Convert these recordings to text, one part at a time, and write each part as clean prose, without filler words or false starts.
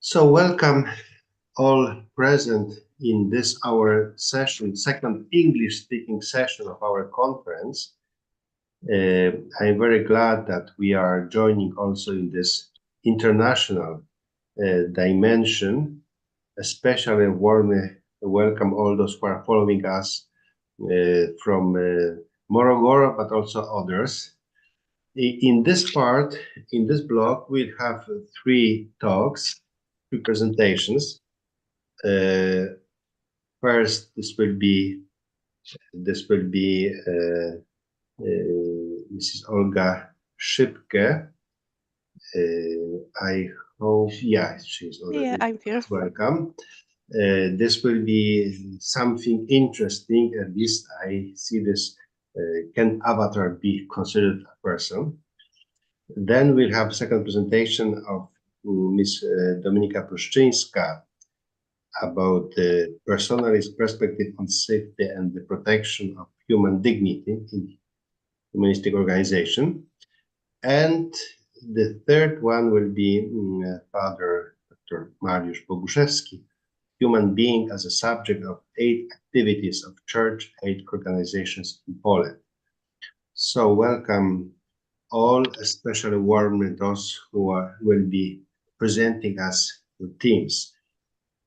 So welcome all present in this our session, second English-speaking session of our conference. I'm very glad that we are joining also in this international dimension, especially warmly welcome all those who are following us from Morogoro, but also others. In this part, in this block, we'll have three talks, three presentations. First, this will be Mrs. Olga Szybke. I hope, yeah, she's already. Yeah, I'm here. Welcome. This will be something interesting. At least I see this. Can avatar be considered a person? Then we'll have a second presentation of Ms. Dominika Pruszczyńska about the personalist perspective on safety and the protection of human dignity in humanistic organization. And the third one will be Father Dr. Mariusz Boguszewski, human being as a subject of 8 activities of church aid organizations in Poland. So welcome all, especially warmly those who will be presenting us with teams.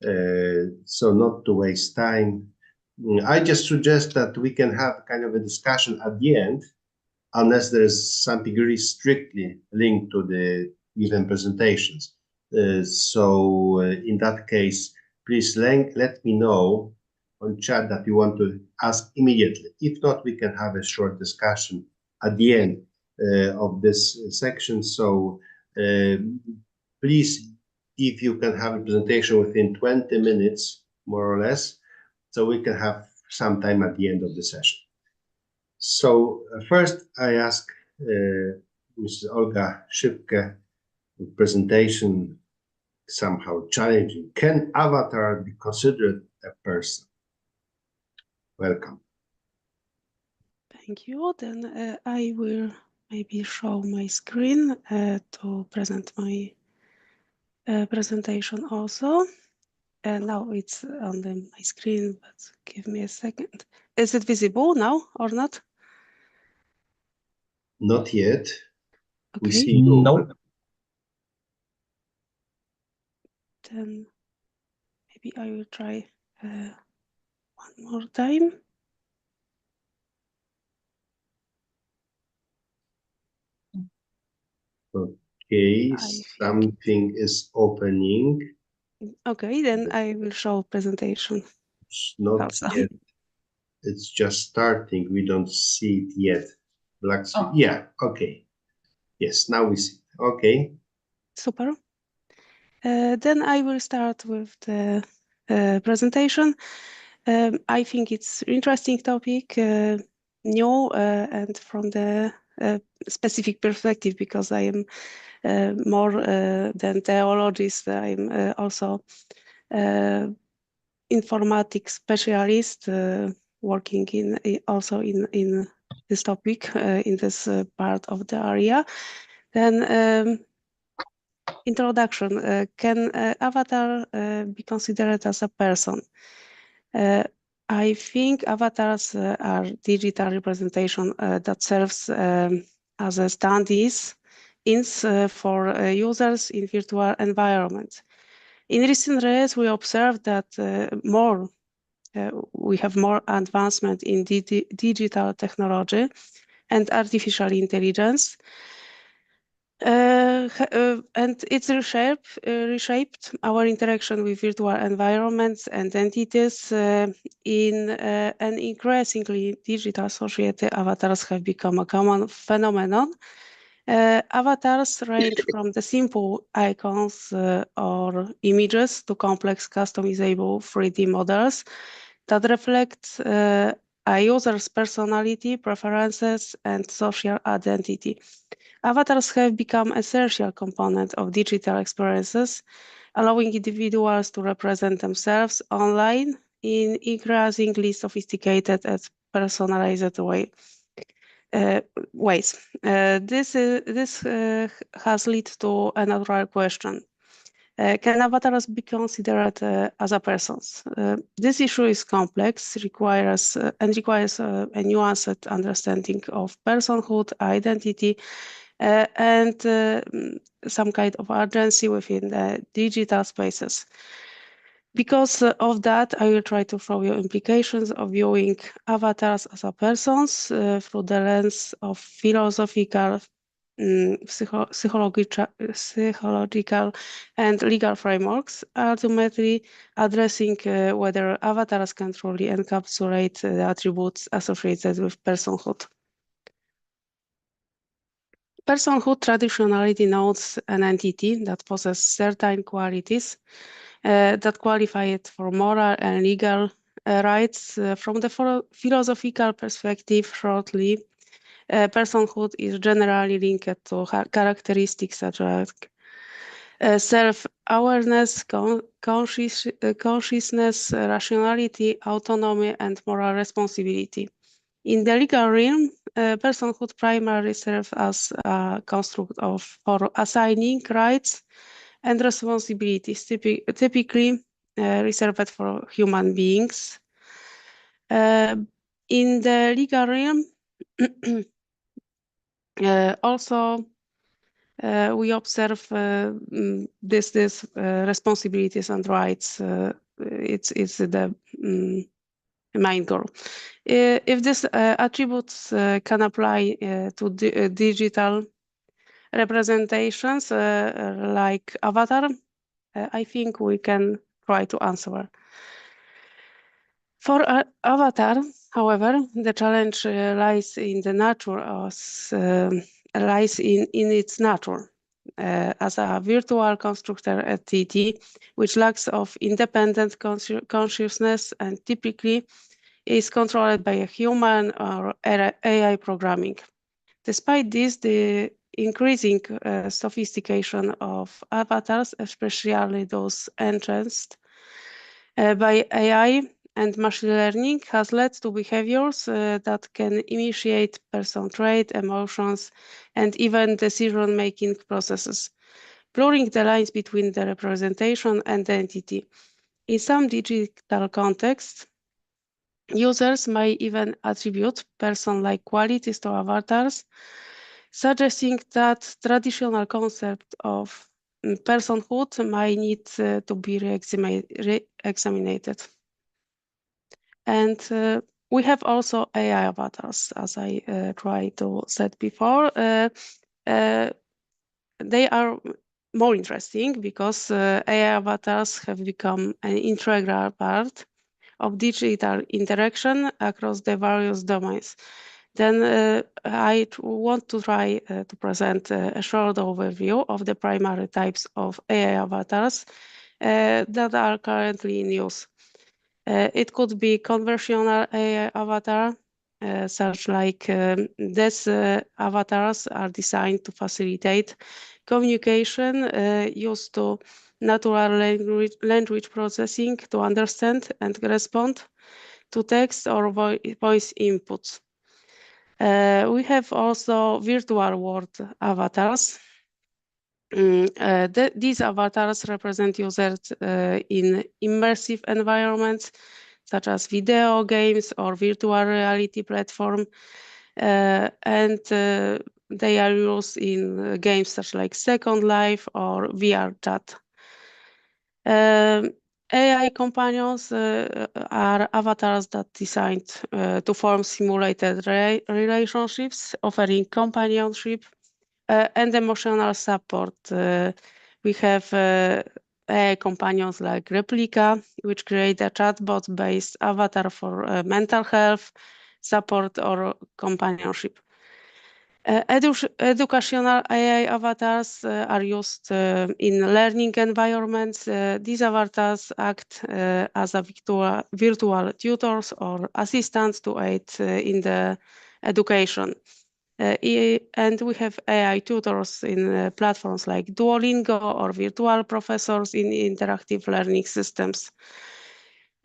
So not to waste time, I just suggest that we can have kind of a discussion at the end, unless there is something really strictly linked to the given presentations. So in that case, please let me know on chat that you want to ask immediately. If not, we can have a short discussion at the end of this section. So please, if you can have a presentation within 20 minutes, more or less, so we can have some time at the end of the session. So first I ask Mrs. Olga Szybke, the presentation somehow challenging. Can avatar be considered a person? Welcome. Thank you. Then I will maybe show my screen to present my presentation also. Now it's on my screen, but give me a second. Is it visible now or not? Not yet. Okay. We see you. No. Then maybe I will try one more time. Okay, something is opening. Okay, then I will show presentation. It's not also. yet. It's just starting. We don't see it yet. Black screen. Yeah, okay. Yes, now we see. Okay. Super. Then I will start with the presentation. I think it's an interesting topic, new and from the specific perspective, because I am more than theologist. I'm also informatics specialist, working also in this topic, in this part of the area. Then introduction. Can avatar be considered as a person? I think avatars are digital representation that serves as a stand-ins for users in virtual environments. In recent years, we observed that we have more advancement in digital technology and artificial intelligence. And it's reshaped our interaction with virtual environments and entities. In an increasingly digital society, avatars have become a common phenomenon. Avatars range from the simple icons or images to complex customizable 3D models that reflect a user's personality, preferences, and social identity. Avatars have become an essential component of digital experiences, allowing individuals to represent themselves online in increasingly sophisticated and personalized ways. This has led to a natural question. Can avatars be considered as a persons? This issue is complex, requires a nuanced understanding of personhood, identity, and some kind of agency within the digital spaces. Because of that, I will try to show you implications of viewing avatars as a persons through the lens of philosophical, psychological and legal frameworks, ultimately addressing whether avatars can truly encapsulate the attributes associated with personhood. Personhood traditionally denotes an entity that possesses certain qualities that qualify it for moral and legal rights. From the philosophical perspective, shortly, personhood is generally linked to characteristics such as self-awareness, consciousness, rationality, autonomy, and moral responsibility. In the legal realm, personhood primarily serves as a construct for assigning rights and responsibilities, typically reserved for human beings. In the legal realm, also we observe this responsibilities and rights. It's the main goal. If these attributes can apply to digital representations like avatar, I think we can try to answer. For avatar, however, the challenge lies in the nature lies in its nature as a virtual constructor entity which lacks of independent consciousness and typically is controlled by a human or AI programming. Despite this, the increasing sophistication of avatars, especially those enhanced by AI and machine learning, has led to behaviors that can initiate person trait, emotions, and even decision-making processes, blurring the lines between the representation and the entity. In some digital contexts, users may even attribute person-like qualities to avatars, suggesting that traditional concept of personhood might need to be re-examined. And we have also AI avatars, as I tried to said before. They are more interesting because AI avatars have become an integral part of digital interaction across the various domains. Then I want to try to present a short overview of the primary types of AI avatars that are currently in use. It could be conversational AI avatar, such like these avatars are designed to facilitate communication used to natural language processing to understand and respond to text or voice inputs. We have also virtual world avatars. These avatars represent users in immersive environments such as video games or virtual reality platform, and they are used in games such like Second Life or VR chat. AI companions are avatars that designed to form simulated relationships, offering companionship and emotional support. We have AI companions like Replica, which create a chatbot-based avatar for mental health, support, or companionship. Educational AI avatars are used in learning environments. These avatars act as a virtual tutors or assistants to aid in the education. And we have AI tutors in platforms like Duolingo or virtual professors in interactive learning systems.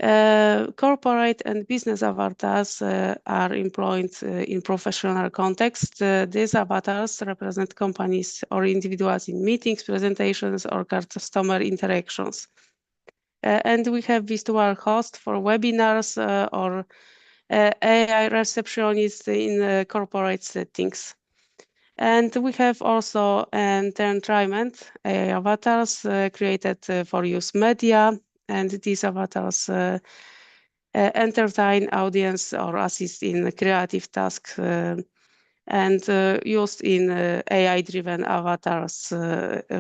Corporate and business avatars are employed in professional context. These avatars represent companies or individuals in meetings, presentations, or customer interactions. And we have virtual host for webinars or AI receptionist in corporate settings. And we have also entertainment AI avatars created for use media, and these avatars entertain audience or assist in creative tasks and used in AI-driven avatars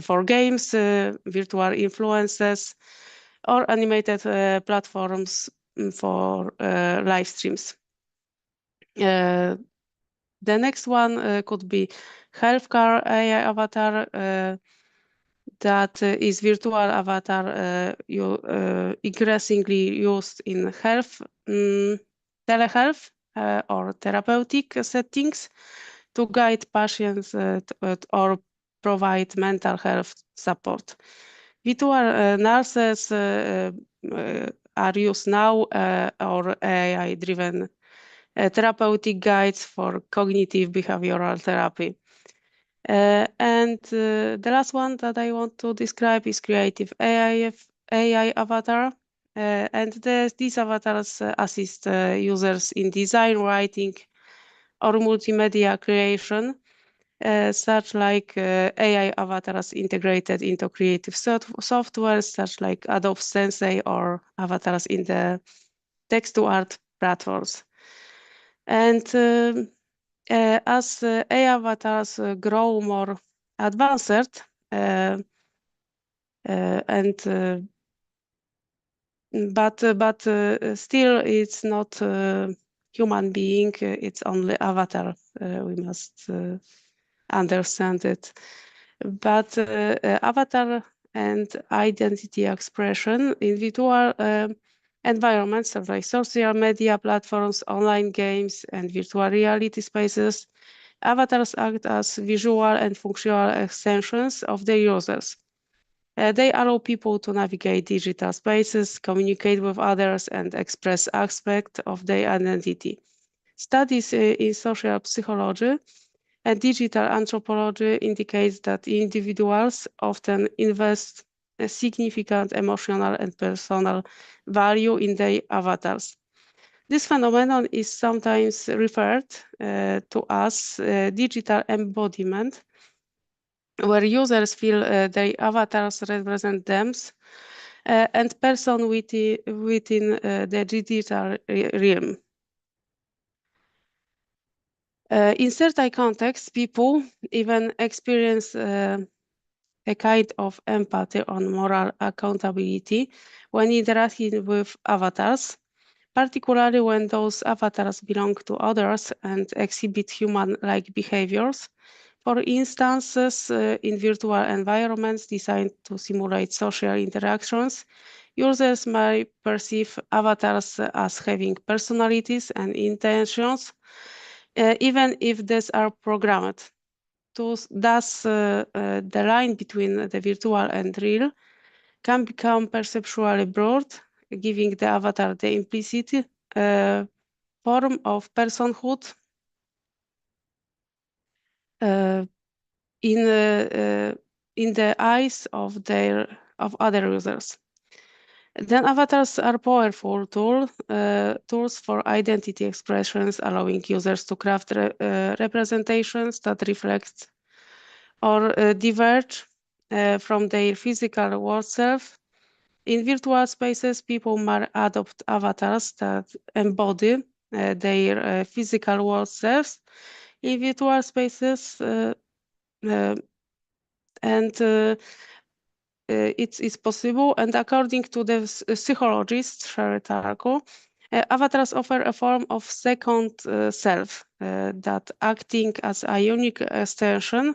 for games, virtual influences, or animated platforms for live streams. The next one could be healthcare AI avatar that is virtual avatar increasingly used in health, telehealth or therapeutic settings to guide patients or provide mental health support. Virtual nurses are used now or AI-driven therapeutic guides for cognitive behavioral therapy. And the last one that I want to describe is creative AI avatar. And these avatars assist users in design, writing, or multimedia creation, such like AI avatars integrated into creative software, such like Adobe Sensei, or avatars in the text-to-art platforms. And as AI avatars grow more advanced, but still it's not human being, it's only avatar. We must understand it. But avatar and identity expression in virtual environments such as social media platforms, online games, and virtual reality spaces, avatars act as visual and functional extensions of their users. They allow people to navigate digital spaces, communicate with others, and express aspects of their identity. Studies in social psychology and digital anthropology indicate that individuals often invest a significant emotional and personal value in their avatars. This phenomenon is sometimes referred to as digital embodiment, where users feel their avatars represent them and person within the digital realm. In certain contexts, people even experience a kind of empathy on moral accountability when interacting with avatars, particularly when those avatars belong to others and exhibit human-like behaviors. For instance, in virtual environments designed to simulate social interactions, users may perceive avatars as having personalities and intentions, even if these are programmed. Thus, the line between the virtual and real can become perceptually blurred, giving the avatar the implicit form of personhood in the eyes of other users. Then avatars are powerful tools for identity expressions, allowing users to craft representations that reflect or diverge from their physical world self. In virtual spaces, people might adopt avatars that embody their physical world selves in virtual spaces, and it's possible. And according to the psychologist Sherry Tarako, avatars offer a form of second self that acting as a unique extension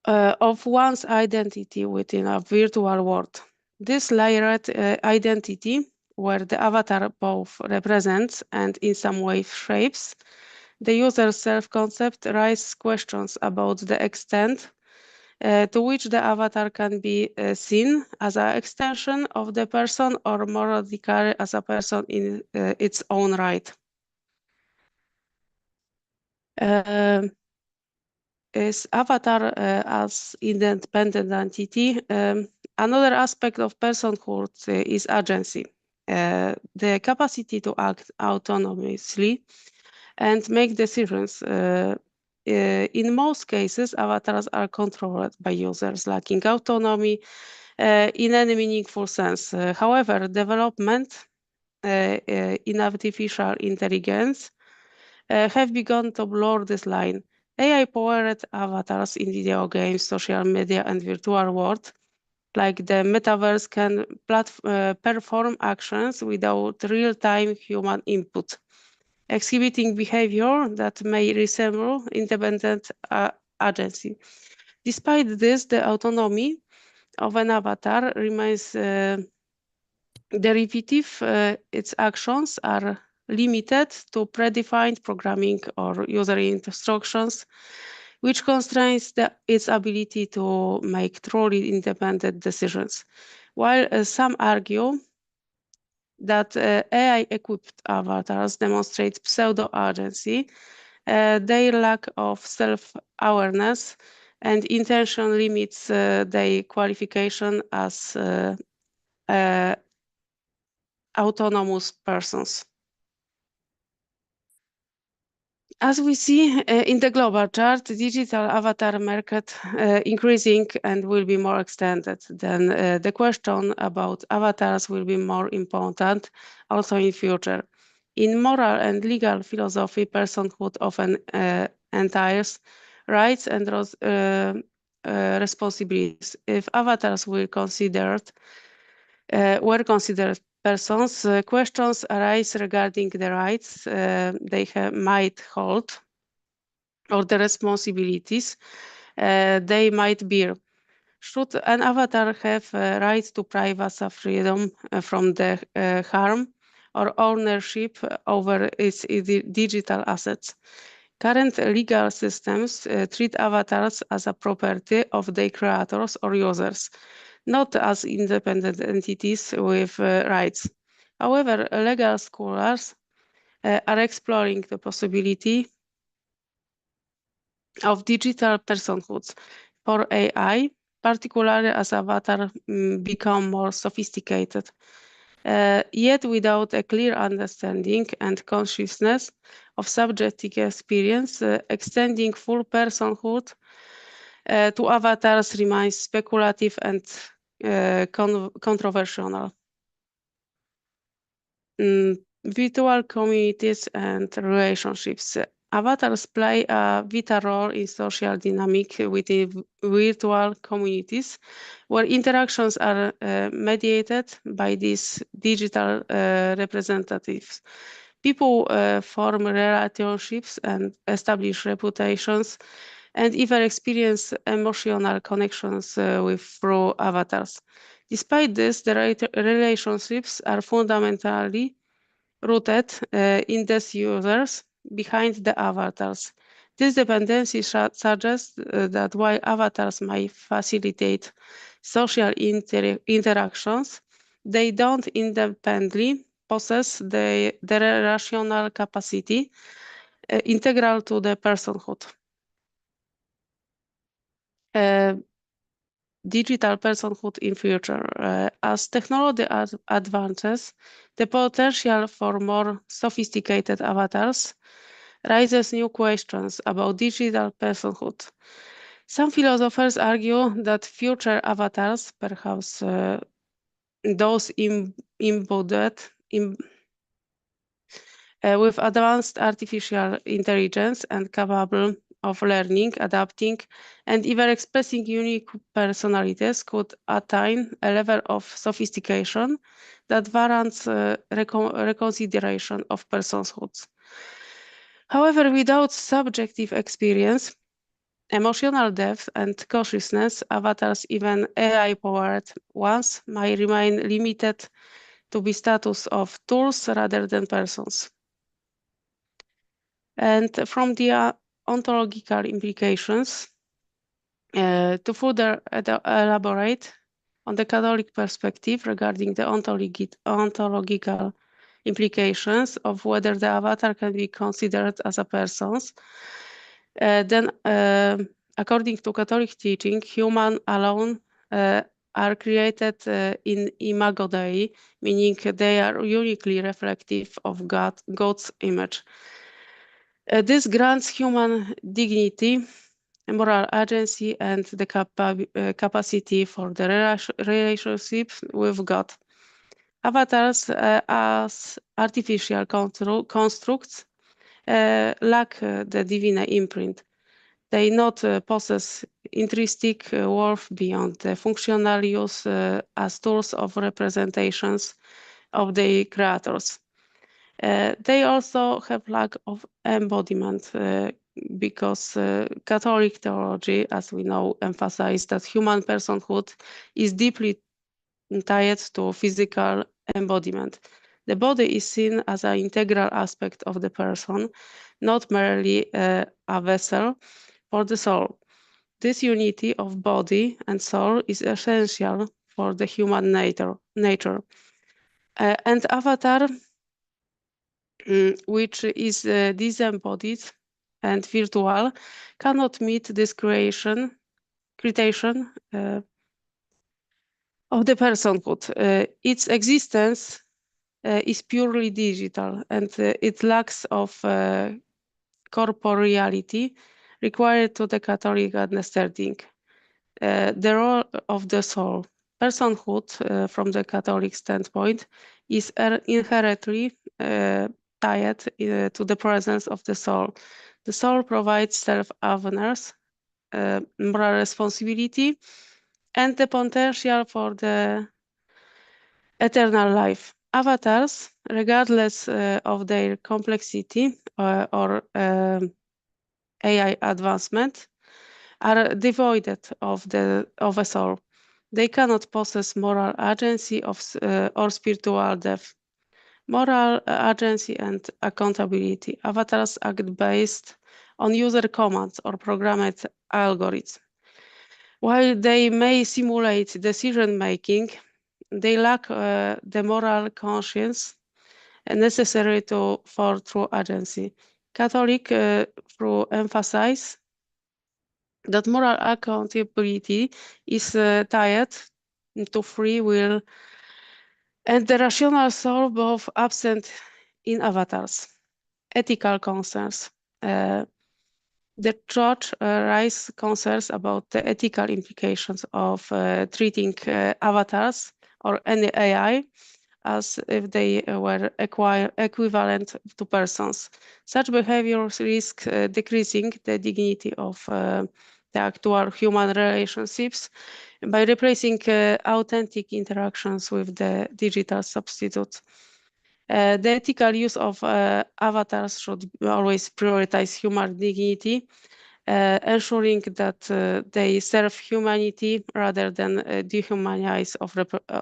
of one's identity within a virtual world. This layered identity, where the avatar both represents and in some way shapes the user's self-concept, raises questions about the extent to which the avatar can be seen as an extension of the person or more radically as a person in its own right. Is avatar as independent entity. Another aspect of personhood is agency, the capacity to act autonomously and make decisions. In most cases, avatars are controlled by users lacking autonomy in any meaningful sense. However, development in artificial intelligence have begun to blur this line. AI-powered avatars in video games, social media, and virtual world, like the metaverse, can perform actions without real-time human input, exhibiting behavior that may resemble independent agency. Despite this, the autonomy of an avatar remains derivative. Its actions are limited to predefined programming or user instructions, which constrains its ability to make truly independent decisions. While some argue that AI-equipped avatars demonstrate pseudo-agency, their lack of self-awareness and intention limits their qualification as autonomous persons. As we see in the global chart, the digital avatar market increasing and will be more extended. Then the question about avatars will be more important also in future. In moral and legal philosophy, personhood often entails rights and responsibilities. If avatars were considered persons, questions arise regarding the rights they might hold or the responsibilities they might bear. Should an avatar have rights to privacy, freedom from the harm or ownership over its digital assets? Current legal systems treat avatars as a property of their creators or users, not as independent entities with rights. However, legal scholars are exploring the possibility of digital personhoods for AI, particularly as avatars become more sophisticated. Yet without a clear understanding and consciousness of subjective experience, extending full personhood to avatars remains speculative and controversial. Virtual communities and relationships. Avatars play a vital role in social dynamic within virtual communities, where interactions are mediated by these digital representatives. People form relationships and establish reputations, and even experience emotional connections through avatars. Despite this, the relationships are fundamentally rooted in these users behind the avatars. This dependency suggests that while avatars may facilitate social interactions, they don't independently possess the rational capacity integral to the personhood. Digital personhood in future. As technology advances, the potential for more sophisticated avatars raises new questions about digital personhood. Some philosophers argue that future avatars, perhaps those embodied with advanced artificial intelligence and capable of learning, adapting, and even expressing unique personalities, could attain a level of sophistication that warrants reconsideration of personhood. However, without subjective experience, emotional depth, and consciousness, avatars, even AI-powered ones, may remain limited to the status of tools rather than persons. And from the ontological implications, To further elaborate on the Catholic perspective regarding the ontological implications of whether the avatar can be considered as a person, then according to Catholic teaching, human alone are created in imago Dei, meaning they are uniquely reflective of God's image. This grants human dignity, moral agency, and the capacity for the relationship with God. Avatars as artificial constructs lack the divine imprint. They not possess intrinsic worth beyond the functional use as tools of representations of the creators. They also have lack of embodiment because Catholic theology, as we know, emphasizes that human personhood is deeply tied to physical embodiment. The body is seen as an integral aspect of the person, not merely a vessel for the soul. This unity of body and soul is essential for the human nature. And avatar, which is disembodied and virtual, cannot meet this criterion of the personhood. Its existence is purely digital, and it lacks of corporeality required to the Catholic understanding. The role of the soul. Personhood, from the Catholic standpoint, is inherently tied to the presence of the soul. The soul provides self-awareness, moral responsibility, and the potential for the eternal life. Avatars, regardless of their complexity or AI advancement, are devoid of a soul. They cannot possess moral agency or spiritual depth. Moral agency and accountability. Avatars act based on user commands or programmed algorithms. While they may simulate decision-making, they lack the moral conscience necessary for true agency. Catholic through emphasize that moral accountability is tied to free will and the rational soul, both absent in avatars. Ethical concerns. The Church raised concerns about the ethical implications of treating avatars or any AI as if they were equivalent to persons. Such behaviors risk decreasing the dignity of the actual human relationships by replacing authentic interactions with the digital substitutes. The ethical use of avatars should always prioritize human dignity, ensuring that they serve humanity rather than dehumanize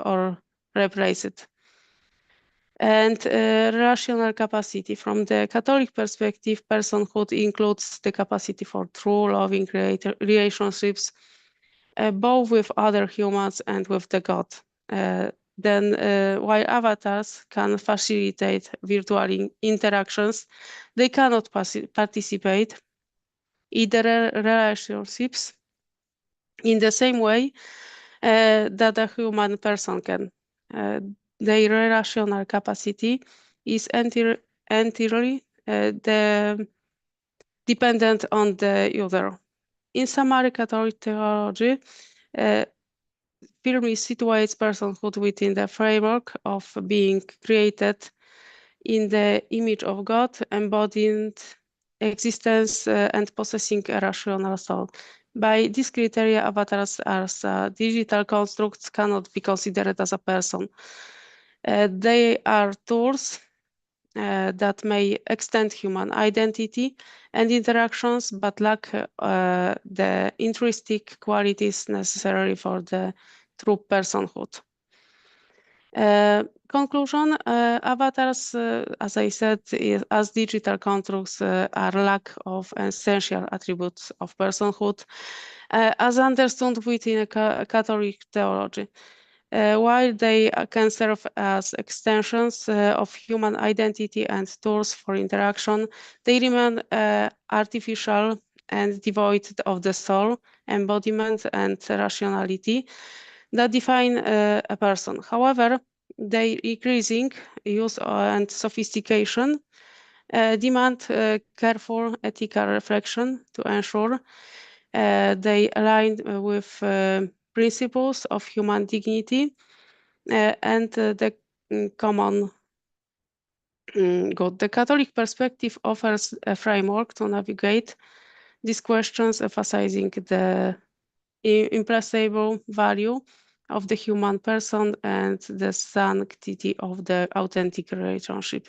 or replace it. And rational capacity. From the Catholic perspective, personhood includes the capacity for true loving relationships, both with other humans and with the God. While avatars can facilitate virtual interactions, they cannot participate in the relationships in the same way that a human person can. Their relational capacity is entirely dependent on the user. In summary, Catholic theology firmly situates personhood within the framework of being created in the image of God, embodied existence, and possessing a rational soul. By these criteria, avatars as digital constructs cannot be considered as a person. They are tools that may extend human identity and interactions, but lack the intrinsic qualities necessary for the true personhood. conclusion, avatars, as I said, as digital constructs, are lack of essential attributes of personhood, as understood within Catholic theology. While they can serve as extensions of human identity and tools for interaction, they remain artificial and devoid of the soul, embodiment, and rationality that define a person. However, their increasing use and sophistication demand careful ethical reflection to ensure they align with principles of human dignity and the common good. The Catholic perspective offers a framework to navigate these questions, emphasizing the imperceptible value of the human person and the sanctity of the authentic relationship.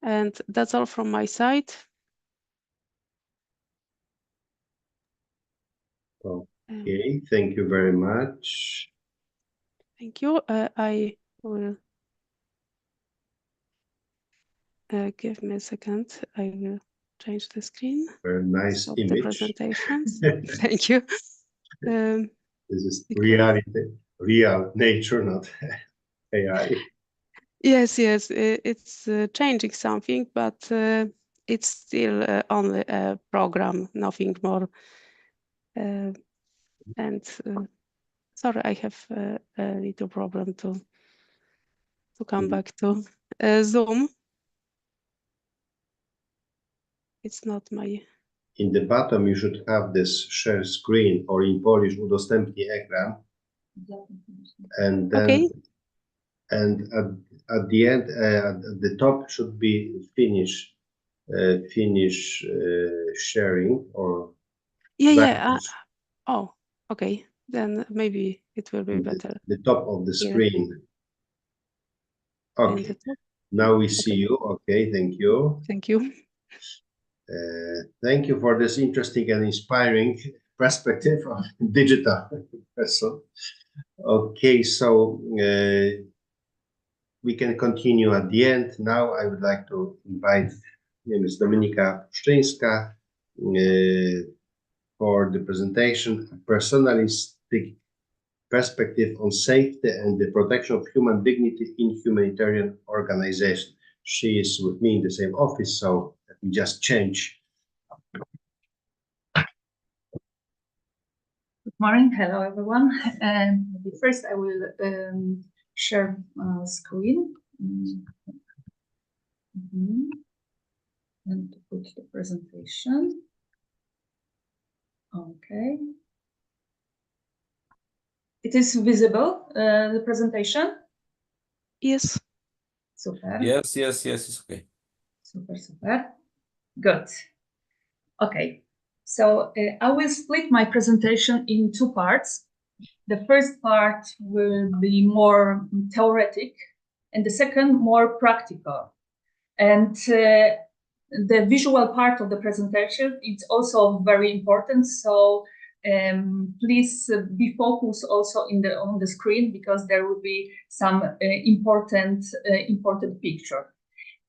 And that's all from my side. Okay, thank you very much. Thank you. I will give me a second. I will change the screen. Very nice Stop image. the presentations. Thank you. This is reality, real nature, not AI. Yes, it's changing something, but it's still only a program, nothing more. And sorry, I have a little problem to come back to Zoom. It's not my... In the bottom, you should have this share screen, or in Polish, udostępnij ekran. And then, okay. And at the end, at the top should be finish sharing, or Yeah. Oh, okay. Then maybe it will be better. The top of the screen. Okay. Now we see you. Okay, thank you. Thank you. Thank you for this interesting and inspiring perspective of digital person. Okay, so we can continue at the end. Now I would like to invite Ms. Dominika Pszczyńska for the presentation, personalistic perspective on safety and the protection of human dignity in humanitarian organization. She is with me in the same office, so let me just change. Good morning, hello everyone. And first I will share screen and put the presentation. Okay. It is visible, the presentation? Yes. Super. Yes, it's okay. Super. Good. Okay. So I will split my presentation in two parts. The first part will be more theoretic and the second more practical. And the visual part of the presentation is also very important. So please be focused also on the screen, because there will be some important picture.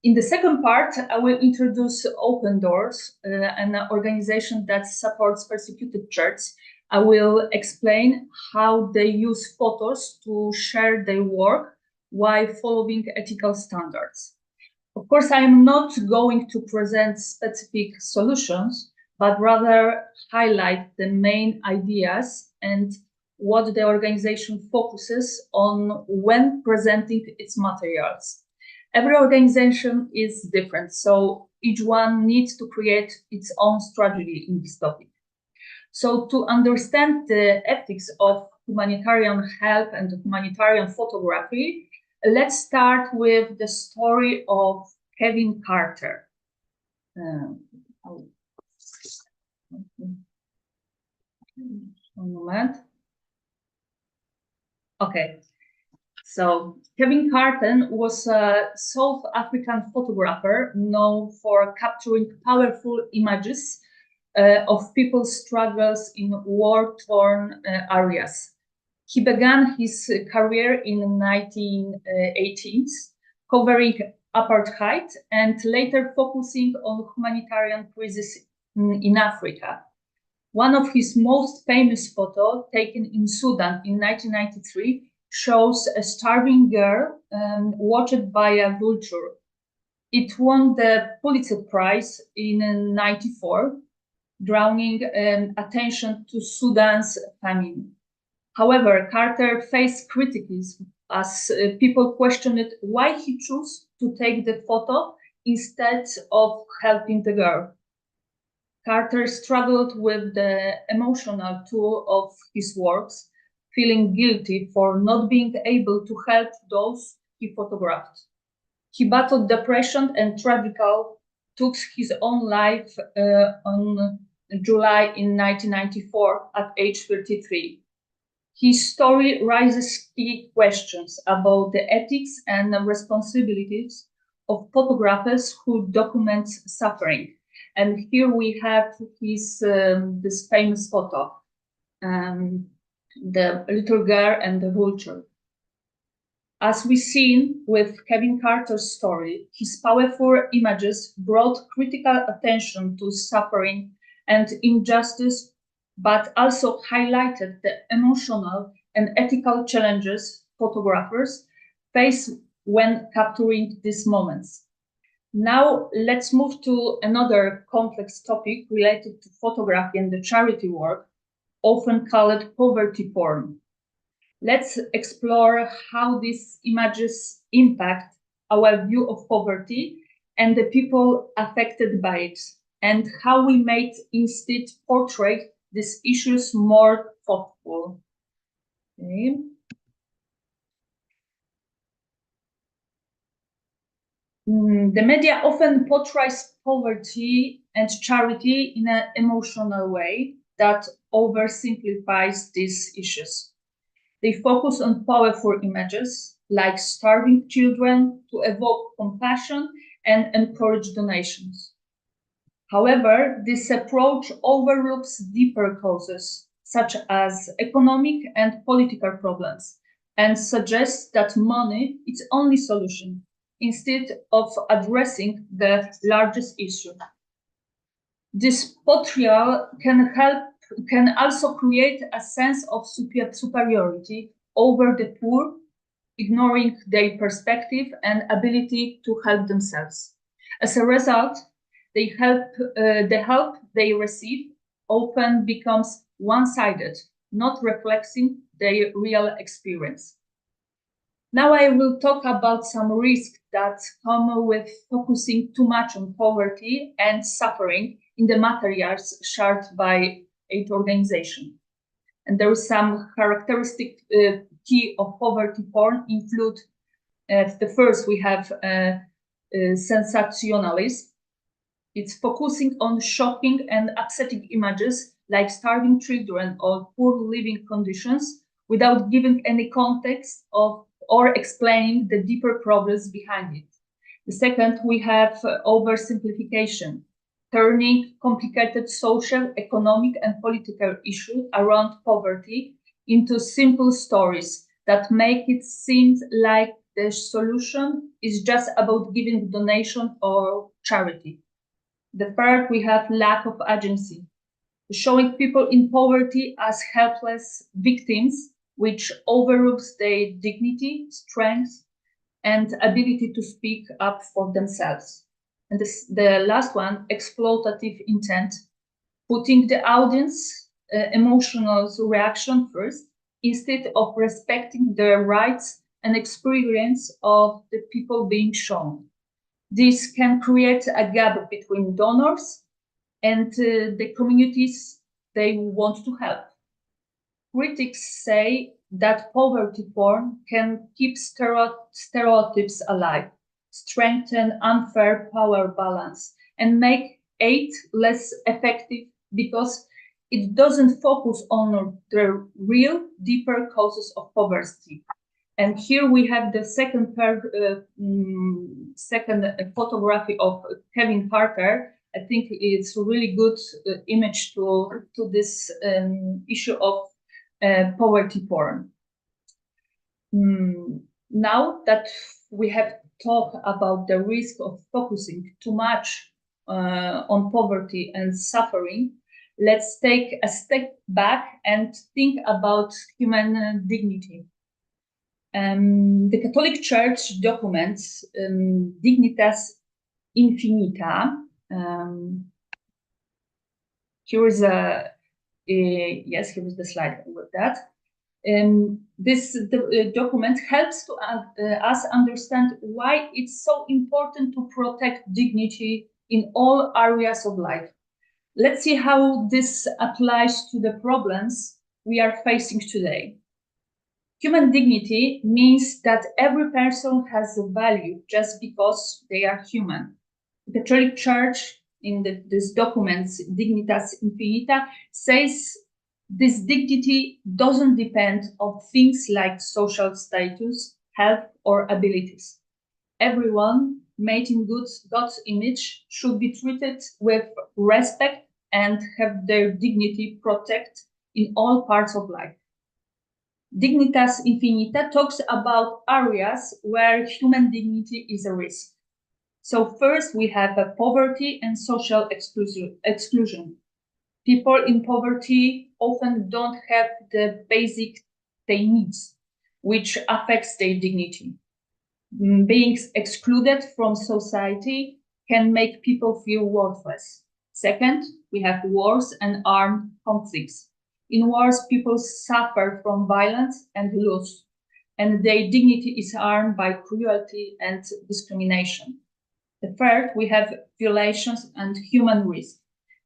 In the second part, I will introduce Open Doors, an organization that supports persecuted churches. I will explain how they use photos to share their work while following ethical standards. Of course, I am not going to present specific solutions, but rather highlight the main ideas and what the organization focuses on when presenting its materials. Every organization is different, so each one needs to create its own strategy in this topic. So to understand the ethics of humanitarian help and humanitarian photography, let's start with the story of Kevin Carter. One moment. Okay. So Kevin Carter was a South African photographer known for capturing powerful images of people's struggles in war-torn areas. He began his career in the 1980s, covering apartheid and later focusing on humanitarian crisis in Africa. One of his most famous photos, taken in Sudan in 1993, shows a starving girl watched by a vulture. It won the Pulitzer Prize in 1994, drawing attention to Sudan's famine. However, Carter faced criticism as people questioned why he chose to take the photo instead of helping the girl. Carter struggled with the emotional toll of his works, feeling guilty for not being able to help those he photographed. He battled depression and tragically took his own life on July in 1994 at age 33. His story raises key questions about the ethics and responsibilities of photographers who document suffering. And here we have his this famous photo, the little girl and the vulture. As we've seen with Kevin Carter's story, his powerful images brought critical attention to suffering and injustice, but also highlighted the emotional and ethical challenges photographers face when capturing these moments. Now let's move to another complex topic related to photography and the charity work, often called poverty porn. Let's explore how these images impact our view of poverty and the people affected by it, and how we might instead portray these issues more thoughtful. Okay. The media often portrays poverty and charity in an emotional way that oversimplifies these issues. They focus on powerful images like starving children to evoke compassion and encourage donations. However, this approach overlooks deeper causes, such as economic and political problems, and suggests that money is the only solution, instead of addressing the largest issue. This portrayal can also create a sense of superiority over the poor, ignoring their perspective and ability to help themselves. As a result, the help they receive often becomes one-sided, not reflecting their real experience. Now I will talk about some risks that come with focusing too much on poverty and suffering in the materials shared by aid organization. And there is some characteristic key of poverty porn include the first we have sensationalism. It's focusing on shocking and upsetting images like starving children or poor living conditions without giving any context of or explaining the deeper problems behind it. The second, we have oversimplification, turning complicated social, economic, and political issues around poverty into simple stories that make it seem like the solution is just about giving donation or charity. The third, we have lack of agency, showing people in poverty as helpless victims, which overlooks their dignity, strength, and ability to speak up for themselves. And the last one, exploitative intent, putting the audience emotional reaction first, instead of respecting the rights and experience of the people being shown. This can create a gap between donors and the communities they want to help. Critics say that poverty porn can keep stereotypes alive, strengthen unfair power balance, and make aid less effective because it doesn't focus on the real, deeper causes of poverty. And here we have the second photography of Kevin Carter. I think it's a really good image to this issue of poverty porn. Now that we have talked about the risk of focusing too much on poverty and suffering, let's take a step back and think about human dignity. The Catholic Church documents Dignitas Infinita. Here is yes, here is the slide with that. This document helps to us understand why it's so important to protect dignity in all areas of life. Let's see how this applies to the problems we are facing today. Human dignity means that every person has a value just because they are human. The Catholic Church, in this document, Dignitas Infinita, says this dignity doesn't depend on things like social status, health, or abilities. Everyone made in God's image should be treated with respect and have their dignity protected in all parts of life. Dignitas Infinita talks about areas where human dignity is a risk. So first we have poverty and social exclusion. People in poverty often don't have the basic they needs, which affects their dignity. Being excluded from society can make people feel worthless. Second, we have wars and armed conflicts. In wars, people suffer from violence and loss, and their dignity is harmed by cruelty and discrimination. The third, we have violations and human risk.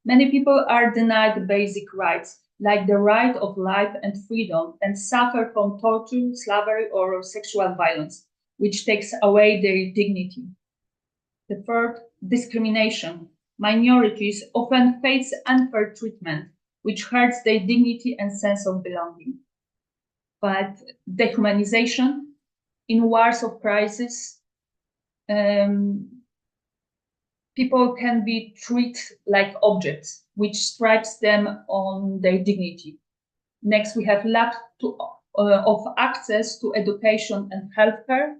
Many people are denied basic rights, like the right of life and freedom, and suffer from torture, slavery, or sexual violence, which takes away their dignity. The third, discrimination. Minorities often face unfair treatment, which hurts their dignity and sense of belonging. But dehumanization, in wars of crisis, people can be treated like objects, which strikes them on their dignity. Next, we have lack of access to education and healthcare.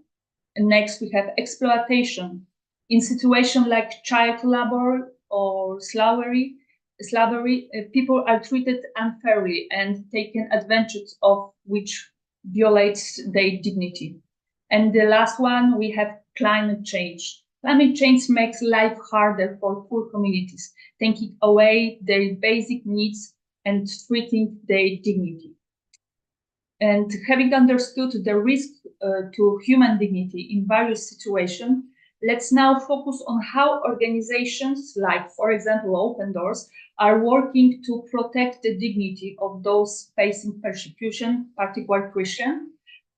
And next, we have exploitation. In situations like child labor or slavery, people are treated unfairly and taken advantage of, which violates their dignity. And the last one, we have climate change. Climate change makes life harder for poor communities, taking away their basic needs and treating their dignity. And having understood the risk to human dignity in various situations, let's now focus on how organizations like, for example, Open Doors, are working to protect the dignity of those facing persecution, particularly Christian.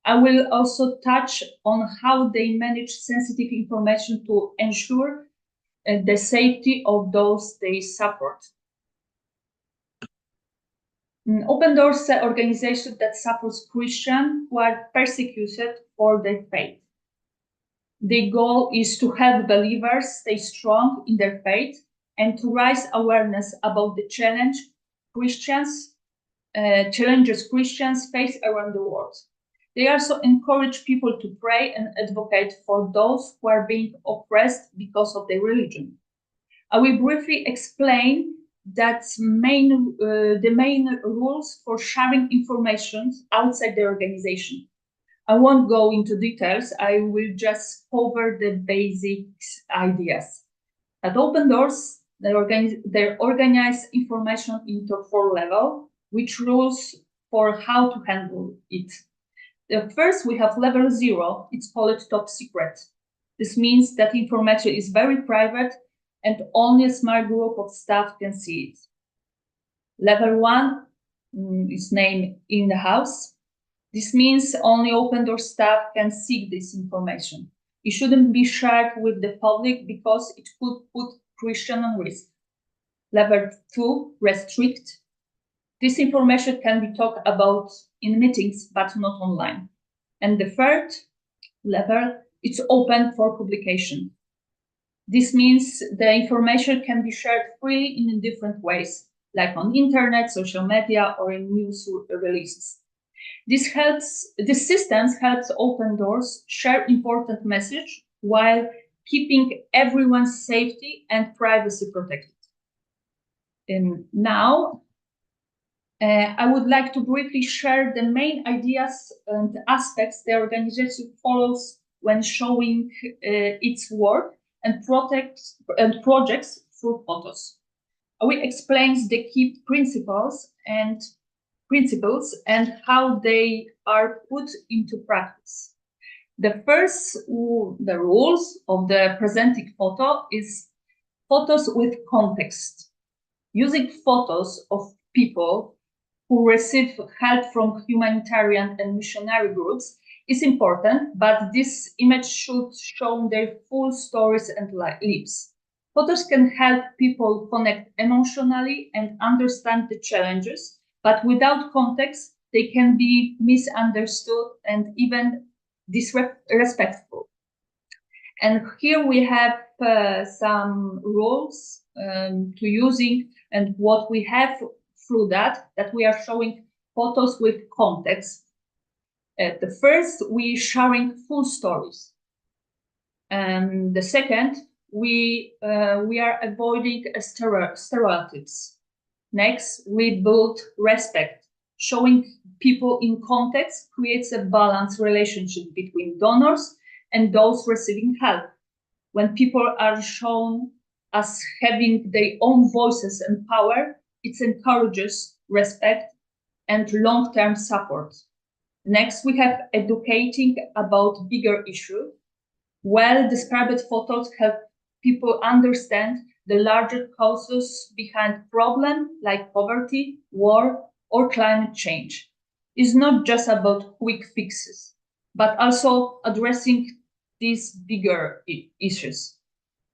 I will also touch on how they manage sensitive information to ensure the safety of those they support. Open Doors is an organization that supports Christians who are persecuted for their faith. The goal is to help believers stay strong in their faith and to raise awareness about the challenges Christians face around the world. They also encourage people to pray and advocate for those who are being oppressed because of their religion. I will briefly explain that the main rules for sharing information outside the organization. I won't go into details, I will just cover the basic ideas. At Open Doors, they organize information into 4 levels, which rules for how to handle it. First, we have level 0, it's called top secret. This means that information is very private and only a small group of staff can see it. Level 1 is named in the house. This means only Open Door staff can see this information. It shouldn't be shared with the public because it could put Christian on risk. Level 2, restrict. This information can be talked about in meetings, but not online. And the third level, it's open for publication. This means the information can be shared freely in different ways, like on internet, social media, or in news releases. These systems helps open doors, share important message while keeping everyone's safety and privacy protected. And now, I would like to briefly share the main ideas and aspects the organization follows when showing its work and projects through photos. We explain the key principles and how they are put into practice. The first, the rules of the presenting photo is photos with context. Using photos of people who receive help from humanitarian and missionary groups is important, but this image should show their full stories and lives. Photos can help people connect emotionally and understand the challenges, but without context, they can be misunderstood and even disrespectful. And here we have some rules to using, and what we have through that we are showing photos with context. The first, we sharing full stories. And the second, we are avoiding stereotypes. Next, we build respect. Showing people in context creates a balanced relationship between donors and those receiving help. When people are shown as having their own voices and power, it encourages respect and long-term support. Next, we have educating about bigger issues. Well-described photos help people understand the larger causes behind problems like poverty, war, or climate change. It's not just about quick fixes, but also addressing these bigger issues.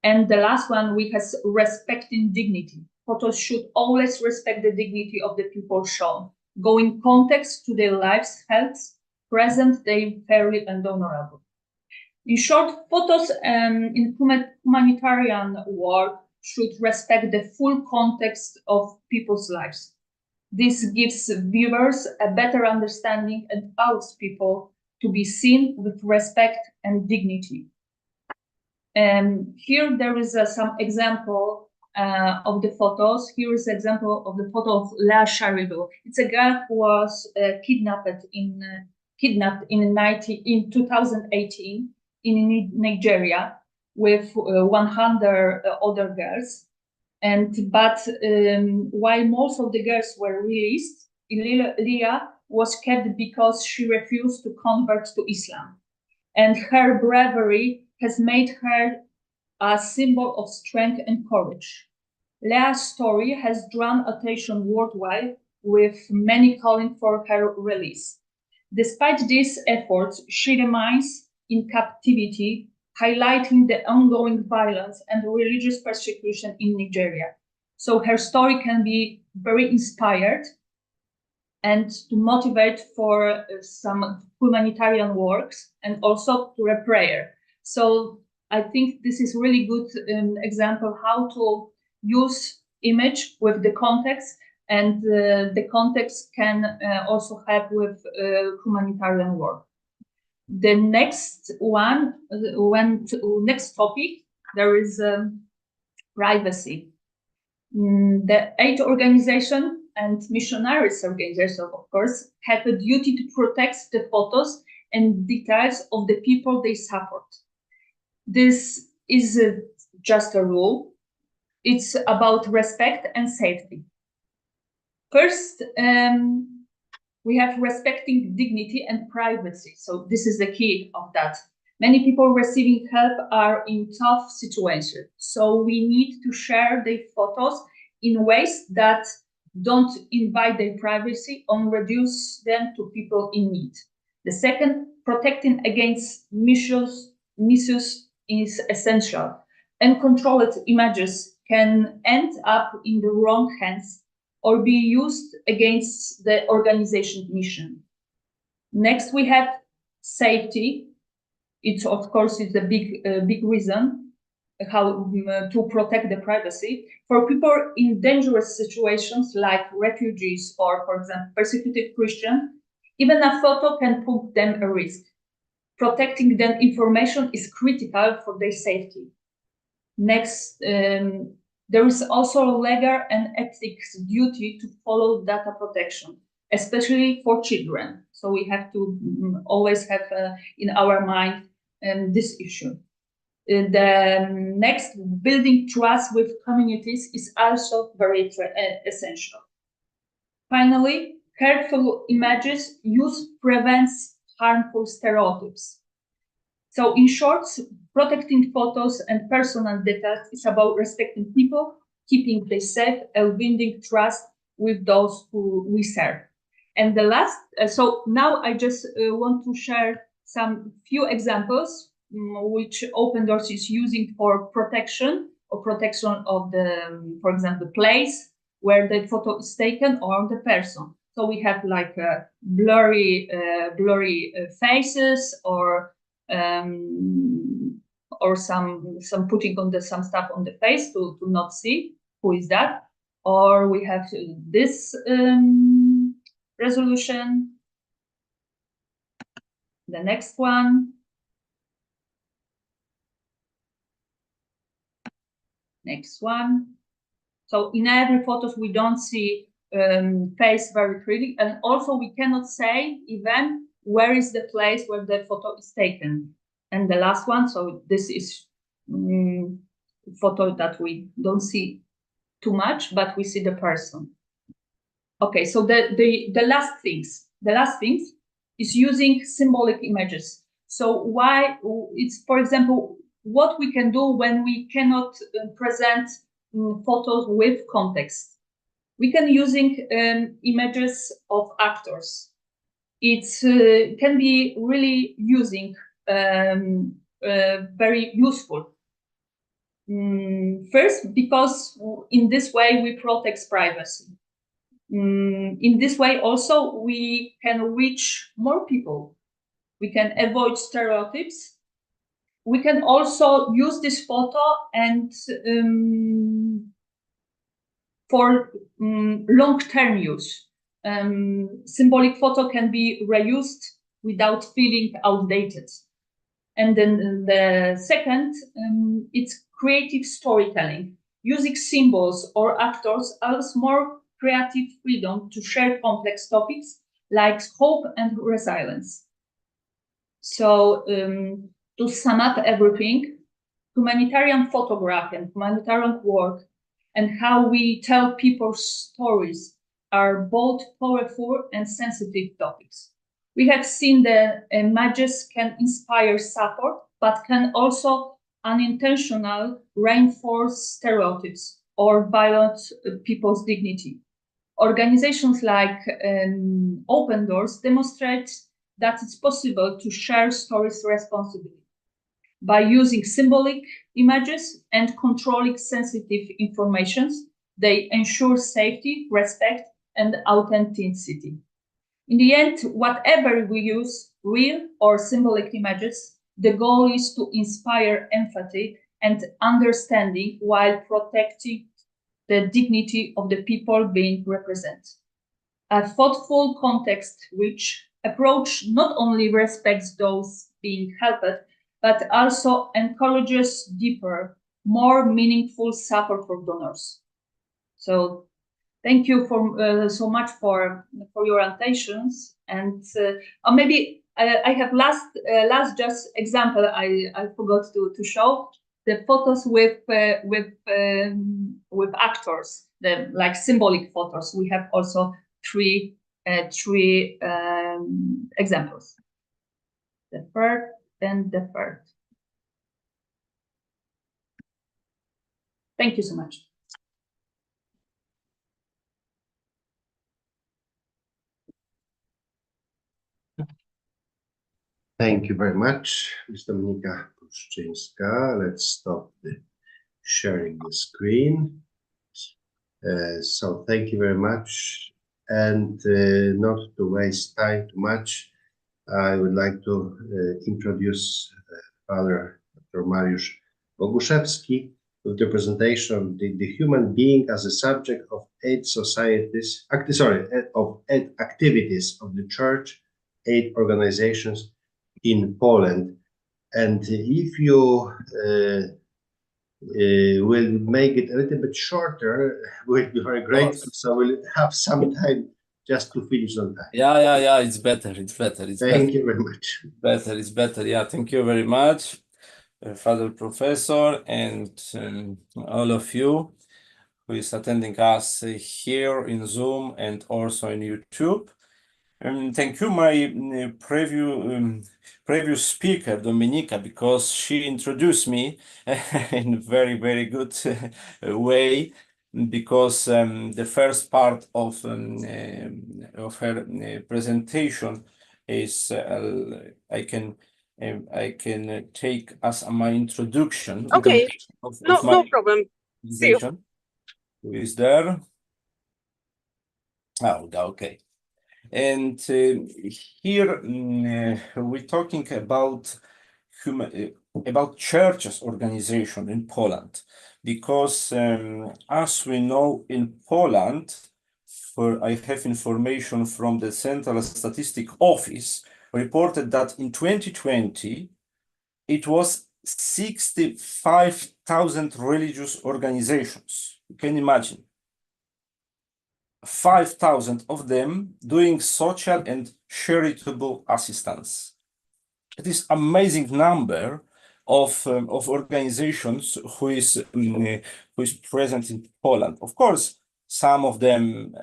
And the last one, we have respecting dignity. Photos should always respect the dignity of the people shown, going context to their lives, health, present they fairly and honorable. In short, photos in humanitarian work should respect the full context of people's lives. This gives viewers a better understanding and allows people to be seen with respect and dignity. And here there is some example of the photos. Here is an example of the photo of Lea Sharidu. It's a girl who was kidnapped in 2018 in Nigeria with 100 other girls. But while most of the girls were released, Lea was kept because she refused to convert to Islam. And her bravery has made her a symbol of strength and courage. Lea's story has drawn attention worldwide, with many calling for her release. Despite these efforts, she remains in captivity, highlighting the ongoing violence and religious persecution in Nigeria. So her story can be very inspired and to motivate for some humanitarian works and also to a prayer. So I think this is really good example how to use image with the context, and the context can also help with humanitarian work. The next one, next topic, there is privacy. The aid organization and missionaries organization, of course, have a duty to protect the photos and details of the people they support. This is just a rule. It's about respect and safety. First, we have respecting dignity and privacy. So this is the key of that. Many people receiving help are in tough situations. So we need to share their photos in ways that don't invite their privacy or reduce them to people in need. The second, protecting against misuse is essential. Uncontrolled images can end up in the wrong hands or be used against the organization's mission. Next, we have safety. It's, of course, it's a big reason how to protect the privacy. For people in dangerous situations like refugees or, for example, persecuted Christians, Even a photo can put them at risk. Protecting their information is critical for their safety. Next, there is also a legal and ethics duty to follow data protection, especially for children. So we have to always have in our mind this issue. The next, building trust with communities is also very essential. Finally, careful images use prevents harmful stereotypes. So in short, protecting photos and personal data is about respecting people, keeping them safe, and building trust with those who we serve. And the last, so now I just want to share some few examples which Open Doors is using for protection or protection of the, for example, the place where the photo is taken or the person. So we have like blurry faces or some putting on some stuff on the face to not see who is that. Or we have this resolution. The next one. Next one. So in every photos we don't see face very clearly, and also we cannot say even where is the place where the photo is taken. And the last one, so this is photo that we don't see too much, but we see the person. Okay, so the last things is using symbolic images. So why it's, for example, what we can do when we cannot present photos with context. We can using images of actors. It can be really using very useful. First, because in this way we protect privacy. In this way also we can reach more people. We can avoid stereotypes. We can also use this photo and for long-term use. Symbolic photo can be reused without feeling outdated. And then the second, it's creative storytelling. Using symbols or actors allows more creative freedom to share complex topics like hope and resilience. So to sum up everything, humanitarian photography and humanitarian work and how we tell people's stories are both powerful and sensitive topics. We have seen that images can inspire support, but can also unintentionally reinforce stereotypes or violate people's dignity. Organizations like Open Doors demonstrate that it's possible to share stories responsibly by using symbolic images and controlling sensitive information. They ensure safety, respect, and authenticity. In the end, whatever we use, real or symbolic images, the goal is to inspire empathy and understanding while protecting the dignity of the people being represented. A thoughtful, context-rich approach not only respects those being helped, but also encourages deeper, more meaningful support for donors. So thank you for so much for your attentions. And maybe I have last just example I forgot to show the photos with actors, the like symbolic photos. We have also three examples. The third and the third. Thank you so much. Thank you very much, Ms. Dominika Puszczyńska. Let's stop the sharing the screen. So thank you very much. And not to waste time too much, I would like to introduce Father Dr. Mariusz Boguszewski with the presentation, the human being as a subject of aid societies, of aid activities of the Church aid organizations in Poland. And if you will make it a little bit shorter, we'll be very grateful. So we'll have some time just to finish on time. Yeah. It's better. Thank you very much. It's better. Yeah, thank you very much, Father Professor, and all of you who is attending us here in Zoom and also in YouTube. Thank you, my previous speaker, Dominika, because she introduced me in a very, very good way, because the first part of her presentation is I can take as my introduction. Okay, of no my problem. See you. presentation. Who is there? Oh, okay. And here we're talking about churches organization in Poland, because as we know, in Poland, I have information from the Central Statistic Office reported that in 2020 it was 65,000 religious organizations. You can imagine. 5,000 of them doing social and charitable assistance. It is amazing number of organizations who is present in Poland. Of course, some of them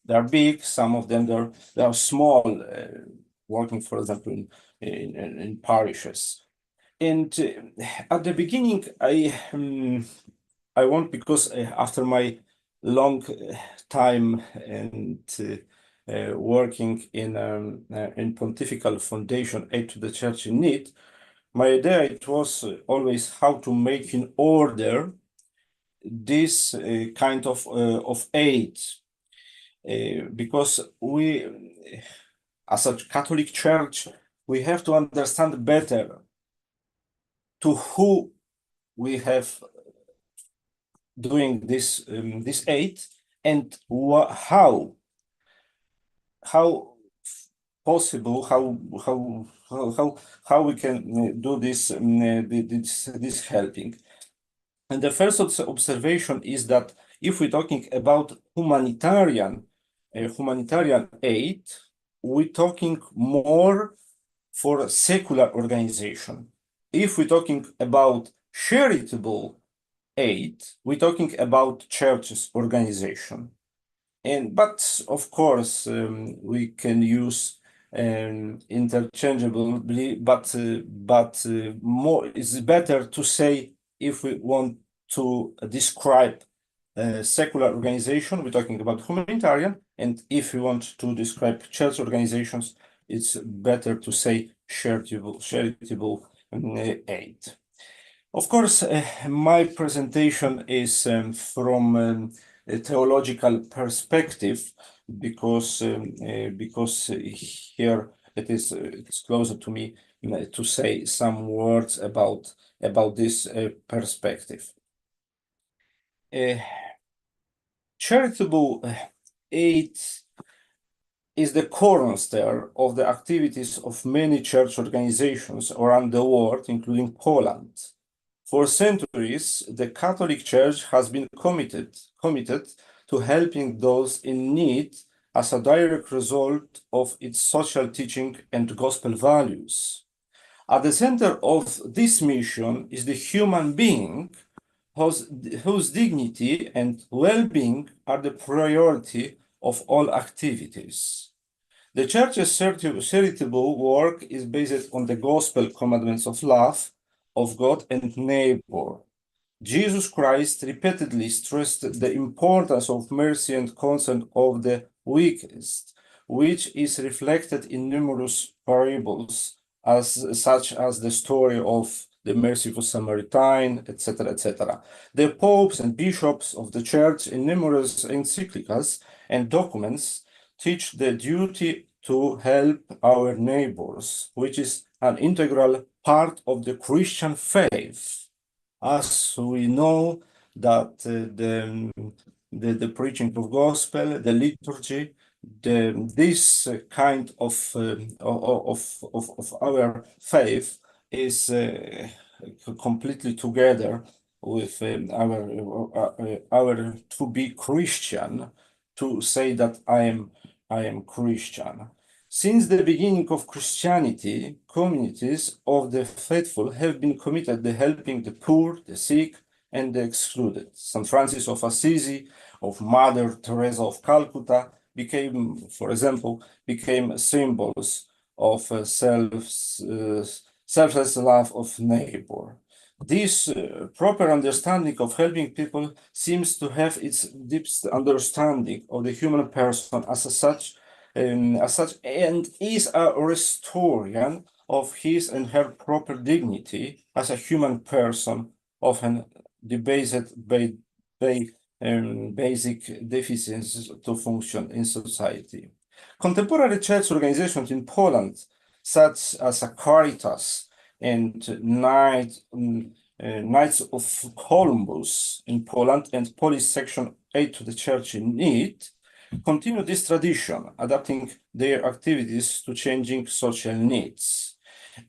they are big, some of them they are small, working, for example, in parishes. And at the beginning, I want, because after my long time and working in Pontifical Foundation Aid to the Church in Need, my idea it was always how to make in order this kind of aid, because we, as a Catholic Church, we have to understand better to who we have doing this aid, and how possible, how we can do this this helping. And the first observation is that if we're talking about humanitarian aid, we're talking more for secular organization. If we're talking about charitable aid, we're talking about churches organization. But of course, we can use interchangeably, but more is better to say, if we want to describe secular organization, we're talking about humanitarian, and if we want to describe church organizations, it's better to say charitable aid. Of course, my presentation is from a theological perspective, because here it's closer to me to say some words about this perspective. Charitable aid is the cornerstone of the activities of many church organizations around the world, including Poland. For centuries, the Catholic Church has been committed to helping those in need as a direct result of its social teaching and gospel values. At the center of this mission is the human being, whose dignity and well-being are the priority of all activities. The Church's charitable work is based on the gospel commandments of love, of God and neighbor. Jesus Christ repeatedly stressed the importance of mercy and concern of the weakest, which is reflected in numerous parables, such as the story of the merciful Samaritan, etc., etc. The popes and bishops of the Church, in numerous encyclicals and documents, teach the duty to help our neighbors, which is an integral part of the Christian faith. As we know that the preaching of gospel, the liturgy, this kind of our faith is completely together with our to be Christian, to say that I am Christian. Since the beginning of Christianity, communities of the faithful have been committed to helping the poor, the sick, and the excluded. St. Francis of Assisi, of Mother Teresa of Calcutta became, for example, symbols of selfless love of neighbor. This proper understanding of helping people seems to have its deepest understanding of the human person as such, and is a restoration of his and her proper dignity as a human person, often debased by basic deficiencies to function in society. Contemporary church organizations in Poland, such as a Caritas and Knights of Columbus in Poland and Polish Section 8 to the Church in Need, continue this tradition, adapting their activities to changing social needs.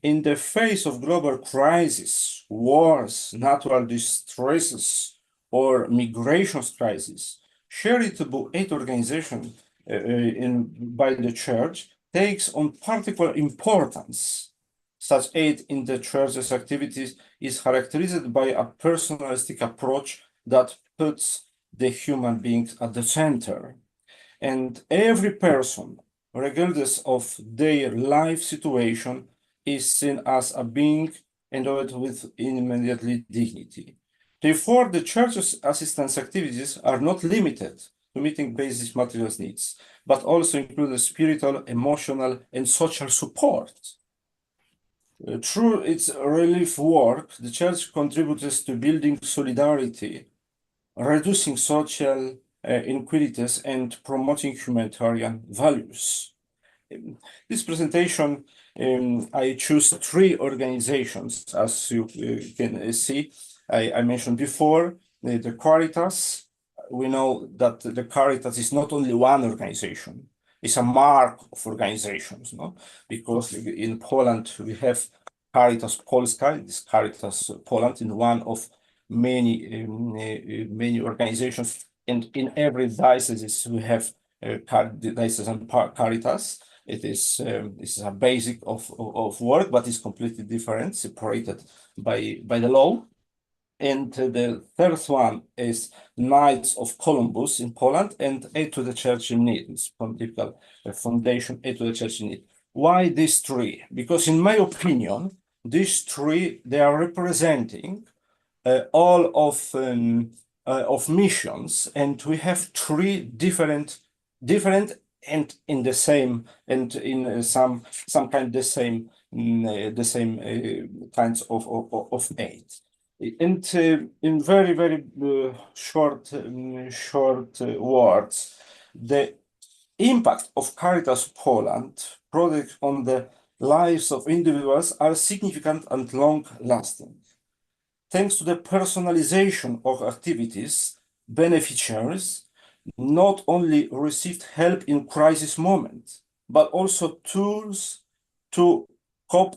In the face of global crisis, wars, natural distresses, or migration crisis, charitable aid organization by the church takes on particular importance. Such aid in the church's activities is characterized by a personalistic approach that puts the human being at the center. And every person, regardless of their life situation, is seen as a being endowed with immediately dignity. Therefore, the church's assistance activities are not limited to meeting basic material needs, but also include spiritual, emotional, and social support. Through its relief work, the church contributes to building solidarity, reducing social inequalities, and promoting humanitarian values. In this presentation, I choose 3 organizations, as you can see. I mentioned before, the Caritas. We know that the Caritas is not only one organization, it's a mark of organizations, no? Because in Poland, we have Caritas Polska, this Caritas Poland, in one of many organizations, and in every diocese we have diocesan Caritas. It is a basic of work, but it's completely different, separated by the law. And the third one is Knights of Columbus in Poland and Aid to the Church in Need. It's Pontifical Foundation, Aid to the Church in Need. Why these 3? Because in my opinion, these 3, they are representing all of missions, and we have 3 different and in the same, and in some kind the same kinds of aid. And in very short words, the impact of Caritas Poland project on the lives of individuals are significant and long-lasting. Thanks to the personalization of activities, beneficiaries not only received help in crisis moments, but also tools to cope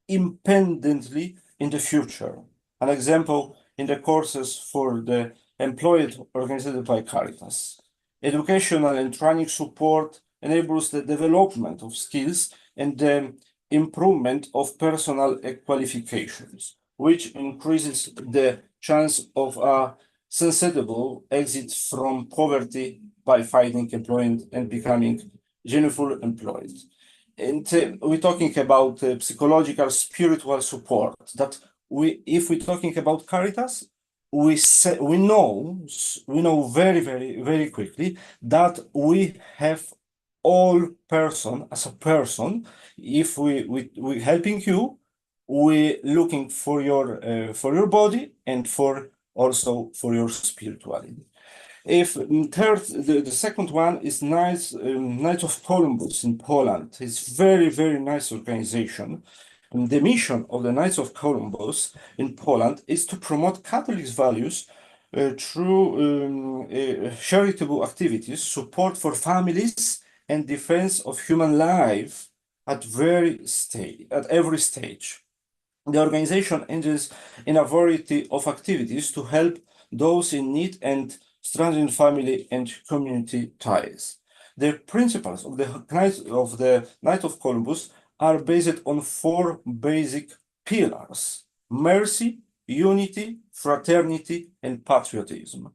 independently in the future. An example in the courses for the employed organized by Caritas. Educational and training support enables the development of skills and the improvement of personal qualifications, which increases the chance of a sensible exit from poverty by finding employment and becoming gainfully employed. And we're talking about psychological, spiritual support. That if we're talking about Caritas, we know very quickly that we have all person as a person. If we helping you, we looking for your body and also for your spirituality. If third, the second one is Knights of Columbus in Poland. It's very nice organization. And the mission of the Knights of Columbus in Poland is to promote Catholic values through charitable activities, support for families and defense of human life at every stage. The organization engages in a variety of activities to help those in need and strengthen family and community ties. The principles of the Knight of Columbus are based on 4 basic pillars: mercy, unity, fraternity, and patriotism.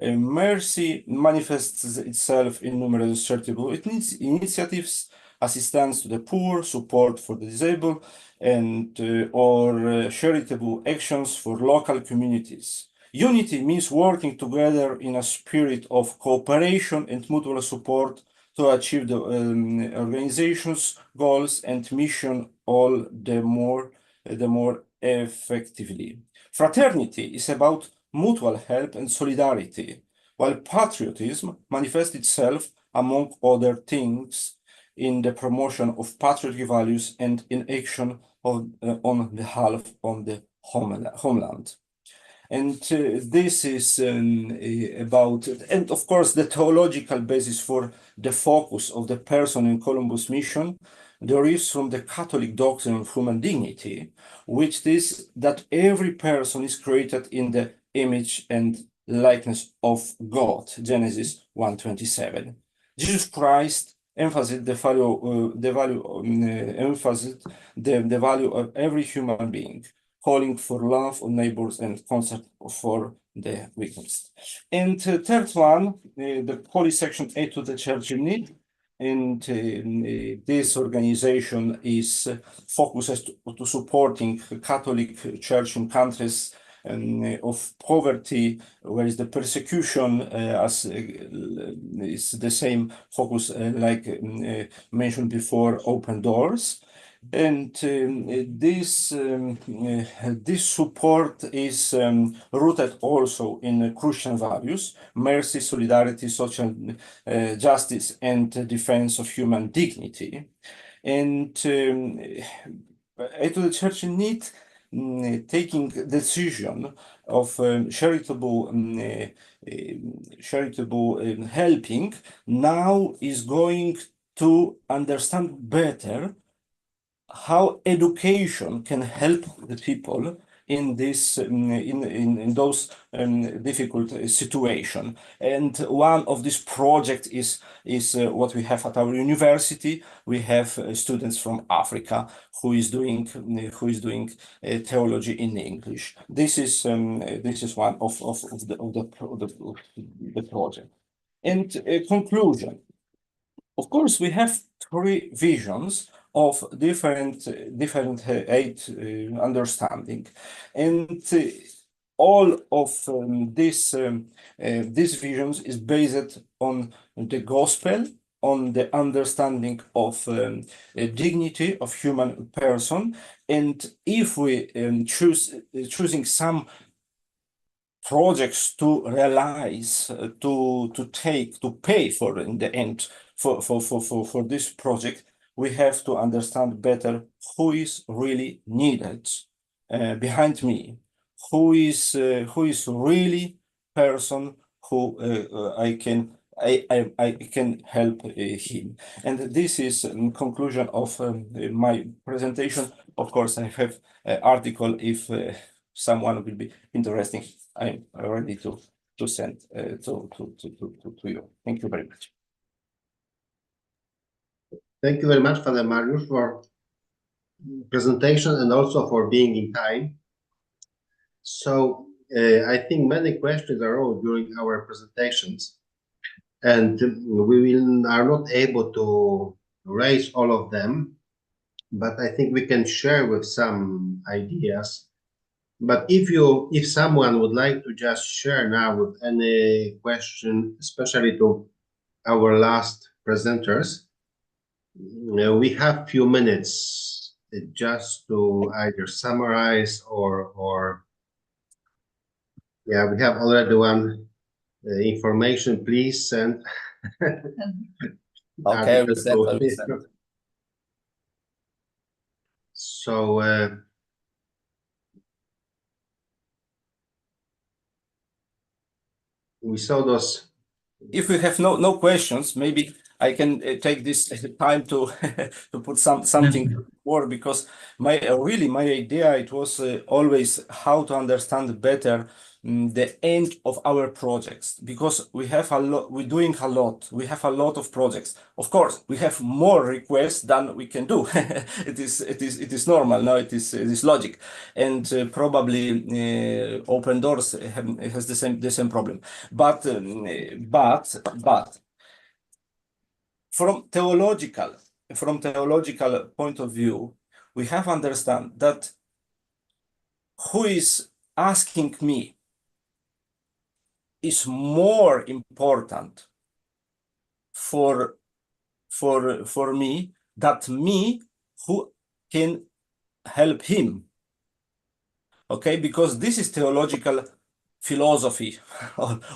Mercy manifests itself in numerous charitable initiatives, assistance to the poor, support for the disabled, and or charitable actions for local communities. Unity means working together in a spirit of cooperation and mutual support to achieve the organization's goals and mission all the more effectively. Fraternity is about mutual help and solidarity, while patriotism manifests itself, among other things, in the promotion of patriotic values and in action on behalf of the homeland. And this is about, and of course, the theological basis for the focus of the person in Columbus' mission derives from the Catholic doctrine of human dignity, which is that every person is created in the image and likeness of God, Genesis 1:27. Jesus Christ emphasized the value of every human being, calling for love of neighbors and concern for the weakest. And third one, the Holy Section 8 to the Church in Need. And this organization is focused to supporting Catholic Church in countries of poverty, where is the persecution as is the same focus like mentioned before, open doors. And this support is rooted also in Christian values: mercy, solidarity, social justice, and defense of human dignity. And to the Church in Need, taking decision of charitable helping now is going to understand better how education can help the people in this in those difficult situation. And one of these projects is what we have at our university. We have students from Africa who is doing theology in English. This is one of the project. And conclusion. Of course, we have 3 visions of different aid understanding, and all of these visions is based on the gospel, on the understanding of dignity of human person. And if we choosing some projects to realize, to pay for in the end for this project, we have to understand better who is really needed behind me, who is really person who I can help him. And this is conclusion of my presentation. Of course, I have an article if someone will be interesting. I'm ready to send to you. Thank you very much. Thank you very much, Father Mariusz, for presentation and also for being in time. So I think many questions arose during our presentations, and we are not able to raise all of them, but I think we can share with some ideas. But if someone would like to just share now with any question, especially to our last presenters, we have few minutes just to either summarize or yeah, we have already one information. Please send. Okay, we send. So we saw those. If we have no questions, maybe I can take this time to to put something more, because my idea, it was always how to understand better the end of our projects, because we have a lot, we're doing a lot, we have a lot of projects. Of course, we have more requests than we can do. It is normal. No, it is logic, and probably Open Doors has the same problem. But from theological point of view, we have to understand that who is asking me is more important for me than me who can help him. Okay, because this is theological philosophy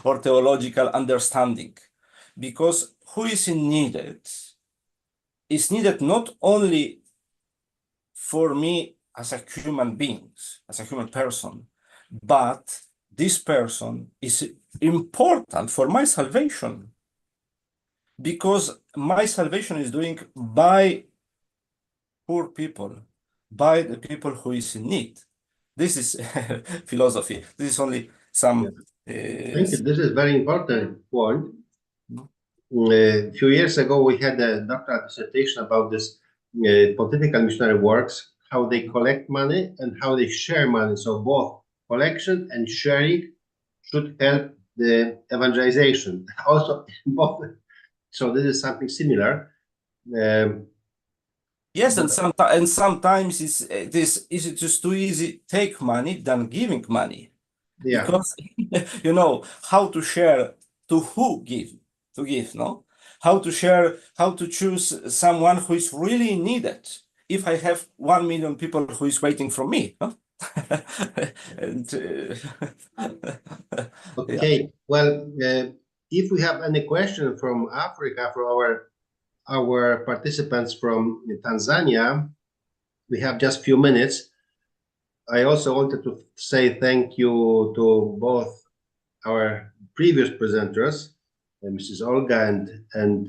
or theological understanding. Because who is needed is needed not only for me as a human being, as a human person, but this person is important for my salvation, because my salvation is doing by poor people, by the people who is in need. This is philosophy. This is only some. Thank you. This is very important point. A few years ago, we had a doctoral dissertation about this pontifical missionary works, how they collect money and how they share money. So both collection and sharing should help the evangelization. Also, both. So this is something similar. Yes, and sometimes it is just too easy take money than giving money. Yeah. Because you know how to share, to who to give, no? How to share, how to choose someone who is really needed. If I have 1 million people who is waiting for me, no? And, Okay. yeah. Well, if we have any question from Africa, from our participants from Tanzania, we have just a few minutes. I also wanted to say thank you to both our previous presenters, Mrs. Olga and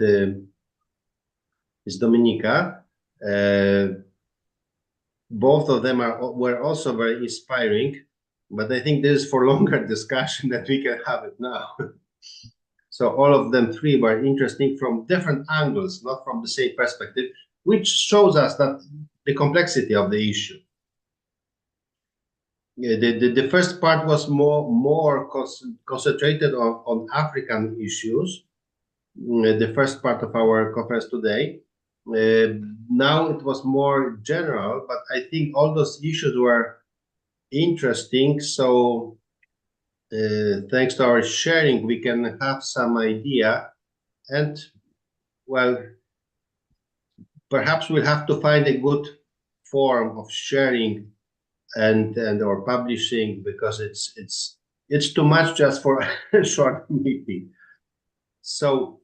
Ms. Dominika. Both of them were also very inspiring, but I think this is for longer discussion that we can have it now. So all of them three were interesting from different angles, not from the same perspective, which shows us that the complexity of the issue. The first part was more concentrated on African issues, the first part of our conference today. Now it was more general, but I think all those issues were interesting. So thanks to our sharing, we can have some idea, and well, perhaps we'll have to find a good form of sharing and or publishing, because it's too much just for a short meeting. So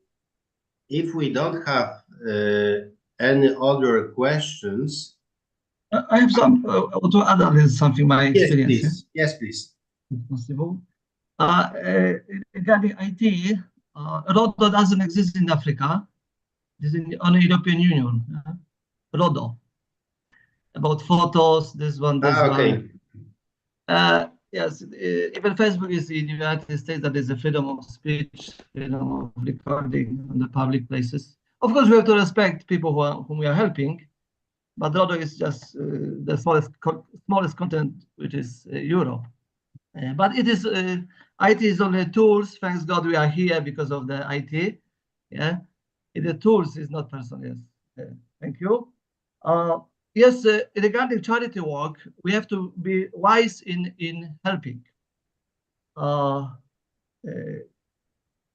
if we don't have any other questions, I have some to add on something my experience. Yes, please. If possible. Regarding IT, RODO doesn't exist in Africa. This is on the European Union. RODO. About photos, this one. Okay. Yes, even Facebook is in the United States, that is a freedom of speech, freedom of recording on the public places. Of course, we have to respect people whom we are helping, but RODO is just the smallest continent, which is Europe. But it is IT is only tools. Thanks God we are here because of the IT. Yeah, the tools is not person. Yes, thank you. Yes, regarding charity work, we have to be wise in helping.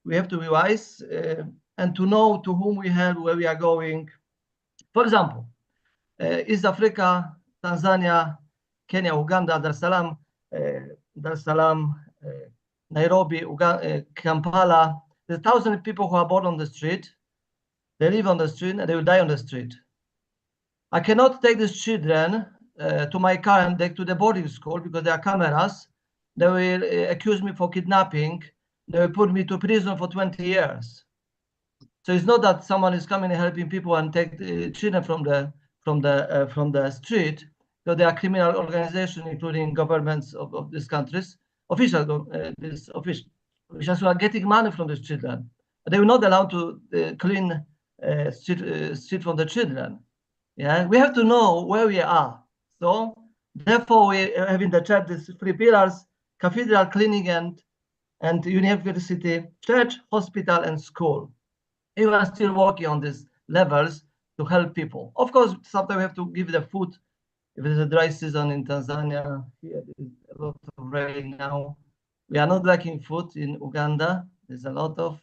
We have to be wise and to know to whom we help, where we are going. For example, East Africa, Tanzania, Kenya, Uganda, Dar es Salaam, Nairobi, Kampala. There's 1,000 people who are born on the street. They live on the street and they will die on the street. I cannot take these children to my car and take to the boarding school because there are cameras. They will accuse me for kidnapping. They will put me to prison for 20 years. So it's not that someone is coming and helping people and take the children from the street. So there are criminal organizations, including governments of these countries, officials who are getting money from these children. They will not allow to clean street from the children. Yeah, we have to know where we are. So therefore, we have in the church these 3 pillars: cathedral, clinic, and university, church, hospital, and school. We are still working on these levels to help people. Of course, sometimes we have to give the food. If it's a dry season in Tanzania, here there's a lot of rain now. We are not lacking food in Uganda. There's a lot of.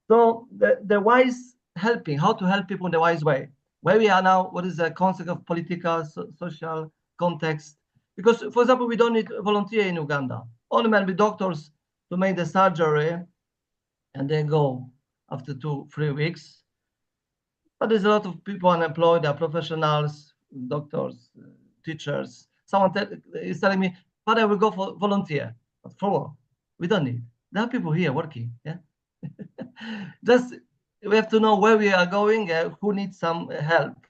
So the wise helping, how to help people in the wise way. Where we are now, what is the concept of political, social context? Because, for example, we don't need a volunteer in Uganda. Only maybe doctors to make the surgery, and they go after 2-3 weeks. But there's a lot of people unemployed, they are professionals, doctors, teachers. Someone is telling me, but I will go for volunteer. But for what? We don't need. There are people here working. Yeah. Just we have to know where we are going, who needs some help.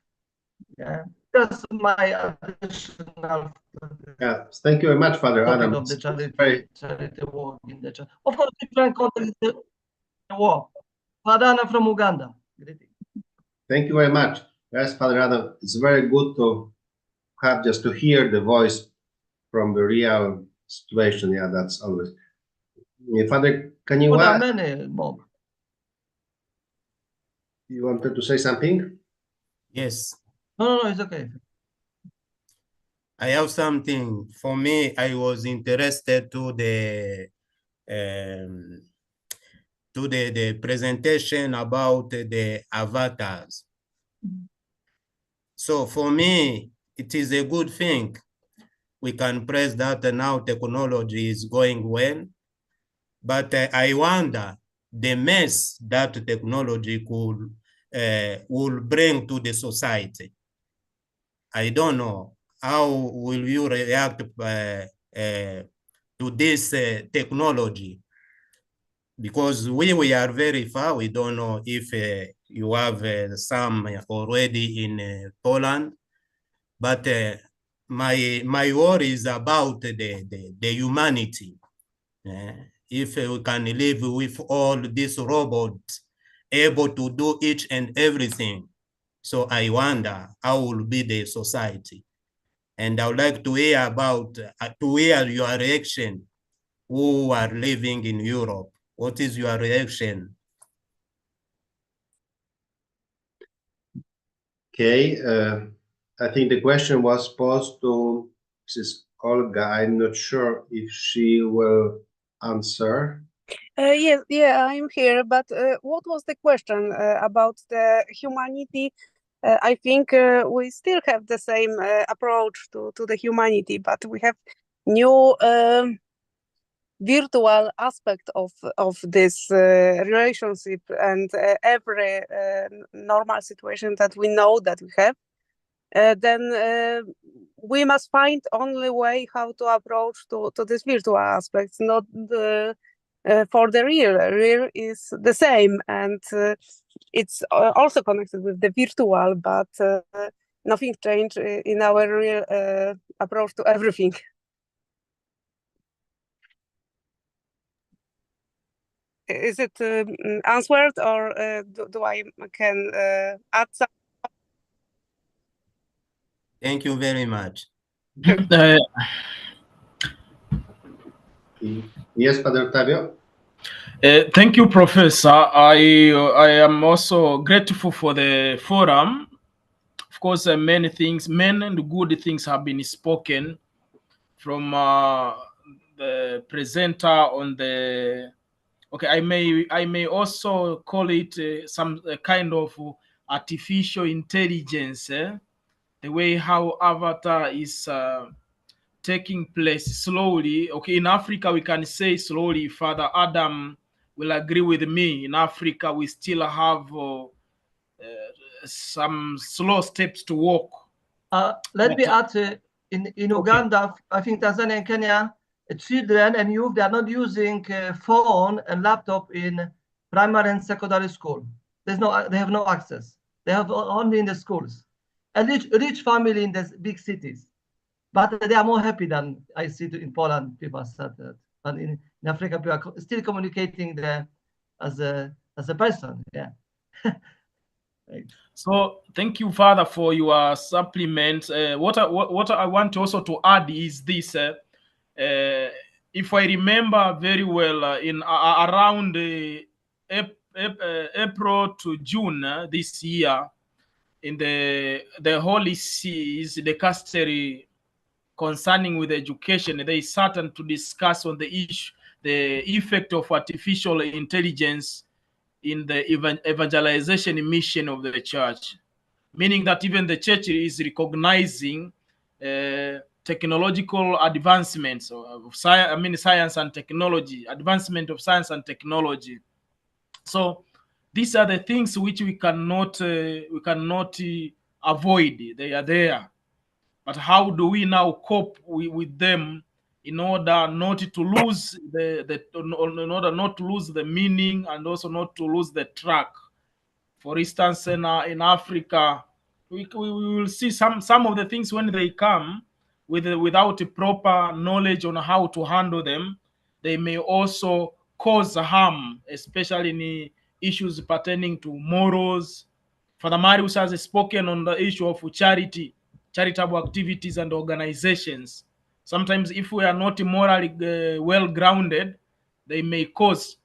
Yeah. That's my additional. Yeah, thank you very much, Father Adam. Of the charity work in the church. Of course, different context the work. Father Adam from Uganda. Thank you very much. Yes, Father Adam, it's very good to have just to hear the voice from the real situation. Yeah, that's always. Father, can you? There are many more. You wanted to say something? Yes. No, it's okay. I have something. For me, I was interested to the presentation about the avatars. So for me, it is a good thing. We can praise that now technology is going well, but I wonder the mess that technology could will bring to the society. I don't know. How will you react to this technology? Because we are very far. We don't know if you have some already in Poland, but my worry is about the humanity. If we can live with all these robots able to do each and everything, so I wonder how will be the society. And I would like to hear about, to hear your reaction, who are living in Europe. What is your reaction? Okay, I think the question was posed to Mrs. Olga. I'm not sure if she will answer. Yes, yeah, I'm here. But what was the question about the humanity? I think we still have the same approach to the humanity, but we have new virtual aspect of this relationship, and every normal situation that we know that we have. Then we must find only way how to approach to this virtual aspects, not for the real. Real is the same, and it's also connected with the virtual, but nothing changed in our real approach to everything. Is it answered, or do I can add some? Thank you very much. Yes, Father Octavio? Thank you, Professor. I am also grateful for the forum. Of course, many and good things have been spoken from the presenter on the. Okay, I may also call it some kind of artificial intelligence. The way how Avatar is taking place slowly. Okay, in Africa we can say slowly. Father Adam will agree with me. In Africa we still have some slow steps to walk. Let me add, in Uganda, I think Tanzania and Kenya, children and youth, they are not using phone and laptop in primary and secondary school. they have no access. They have only in the schools. A rich family in the big cities, but they are more happy than I see in Poland. People said that, but in Africa, people are still communicating as a person. Yeah. Right. So thank you, Father, for your supplement. What I want also to add is this. If I remember very well, in around April to June this year, in the Holy Seas, the Castery concerning with education, they sat to discuss on the issue, the effect of artificial intelligence in the evangelization mission of the church, meaning that even the church is recognizing technological advancements of science and technology, advancement of science and technology. So these are the things which we cannot avoid. They are there, but how do we now cope with them in order not to lose in order not to lose the meaning and also not to lose the track? For instance, in Africa, we will see some of the things when they come without a proper knowledge on how to handle them, they may also cause harm, especially in issues pertaining to morals. Father Marius has spoken on the issue of charitable activities and organizations. Sometimes if we are not morally well grounded, they may cause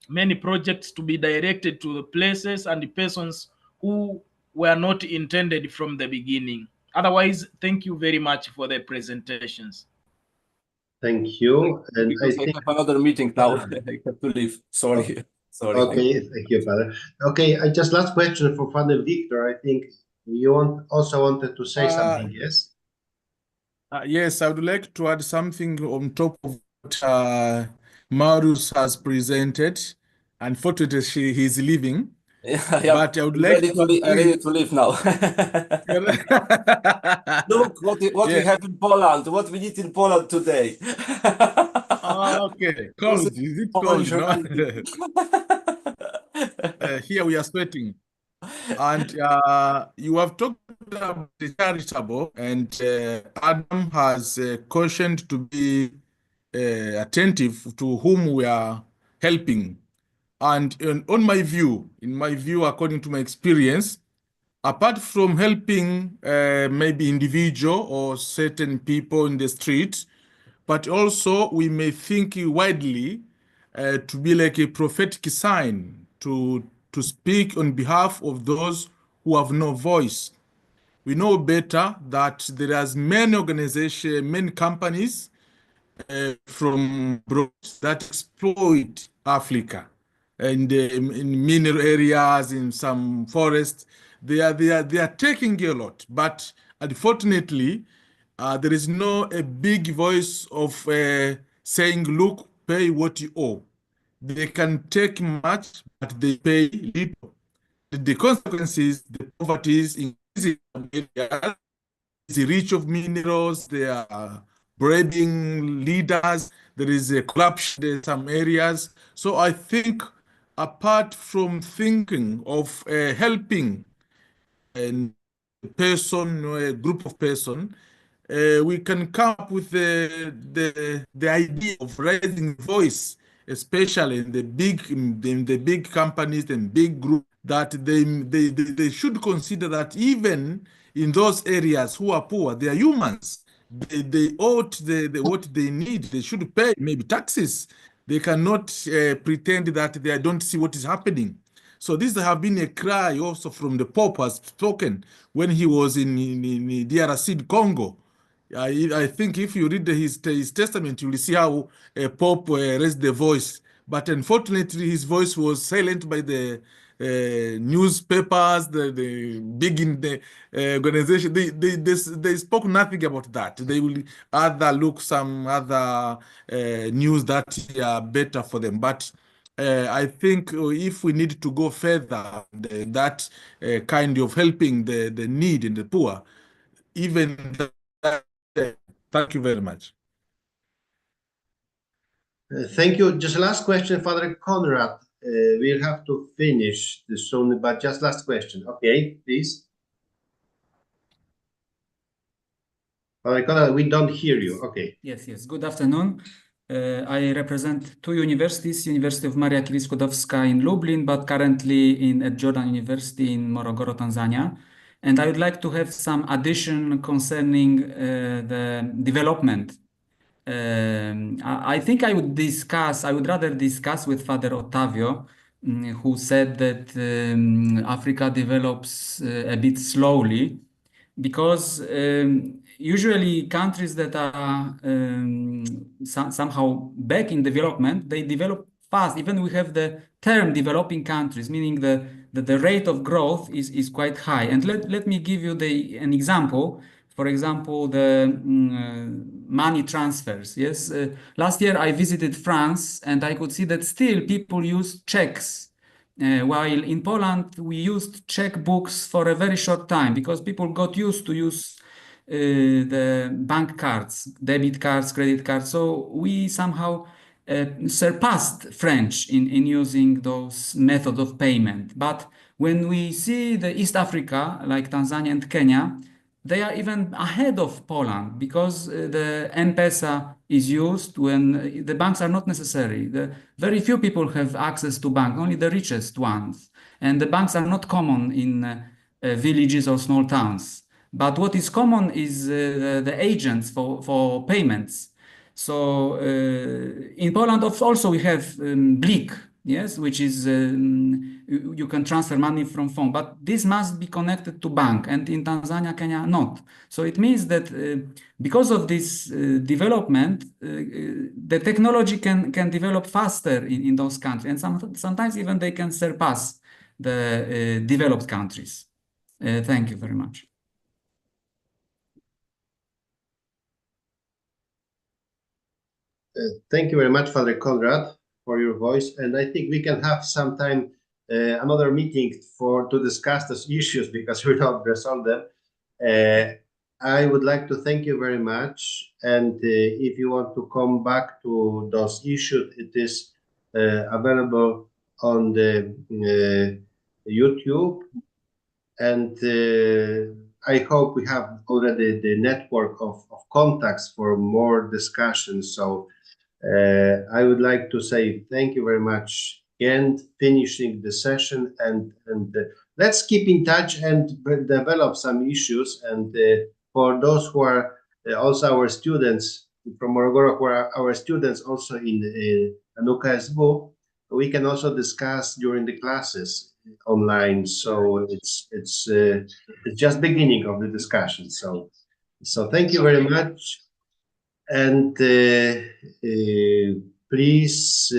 many projects to be directed to the places and the persons who were not intended from the beginning. Otherwise, thank you very much for the presentations. Thank you. And Because I have another meeting now. I have to leave. Sorry. Sorry. Okay, thank you, Father. Okay, I just last question for Father Victor. I think you also wanted to say something, yes? Yes, I would like to add something on top of what Marius has presented. Unfortunately, he's leaving. Yeah, but I would like ready to leave now. Look what we have in Poland, what we need in Poland today. Okay, cold. Is it cold? No? Here we are sweating. And you have talked about the charitable, and Adam has cautioned to be attentive to whom we are helping. And in my view, according to my experience, apart from helping maybe individual or certain people in the street, but also we may think widely to be like a prophetic sign to speak on behalf of those who have no voice. We know better that there are many organizations, many companies from abroad that exploit Africa and in mineral areas, in some forests. They are taking a lot, but unfortunately, there is no a big voice of saying, "Look, pay what you owe." They can take much, but they pay little. The consequences, the poverty is increasing in areas, the reach of minerals, they are breeding leaders, there is a corruption in some areas. So I think apart from thinking of helping a person or a group of person, we can come up with the idea of raising voice, especially in the big companies and big groups, that they should consider that even in those areas who are poor, they are humans. They ought what they need. They should pay maybe taxes. They cannot pretend that they don't see what is happening. So this have been a cry also from the Pope has spoken when he was in DRC Congo. I think if you read his testament, you will see how Pope raised the voice. But unfortunately, his voice was silent by the newspapers, the big in the organization. They spoke nothing about that. They will either look some other news that are better for them. But I think if we need to go further, that kind of helping the need and the poor, even that. Thank you very much. Thank you. Just last question, Father Conrad. we'll have to finish this soon, but just last question. Okay, please. We don't hear you. Okay. Yes. Good afternoon. I represent two universities, University of Maria Curie Skłodowska in Lublin, but currently at Jordan University in Morogoro, Tanzania. And I would like to have some addition concerning the development. I think I would rather discuss with Father Ottavio, who said that Africa develops a bit slowly, because usually countries that are somehow back in development, they develop fast. Even we have the term developing countries, meaning that the rate of growth is quite high. And let me give you an example. For example, the money transfers. Yes, last year I visited France and I could see that still people use checks. While in Poland we used checkbooks for a very short time because people got used to use the bank cards, debit cards, credit cards. So we somehow surpassed French in using those methods of payment. But when we see the East Africa, like Tanzania and Kenya, they are even ahead of Poland because the M-Pesa is used when the banks are not necessary. Very few people have access to bank, only the richest ones. And the banks are not common in villages or small towns. But what is common is the agents for payments. So in Poland also we have BLIK, yes, which is you can transfer money from phone, but this must be connected to bank, and in Tanzania, Kenya, not. So it means that because of this development, the technology can develop faster in those countries, and sometimes even they can surpass the developed countries. Thank you very much. Thank you very much, Father Konrad, for your voice. And I think we can have sometime another meeting to discuss those issues because we don't resolve them. I would like to thank you very much. And if you want to come back to those issues, it is available on the YouTube. And I hope we have already the network of contacts for more discussions. So I would like to say thank you very much again, finishing the session, and let's keep in touch and develop some issues. And for those who are also our students from Morogoro, who are our students also in UKSW, we can also discuss during the classes online. So it's just beginning of the discussion. So thank you very much. And please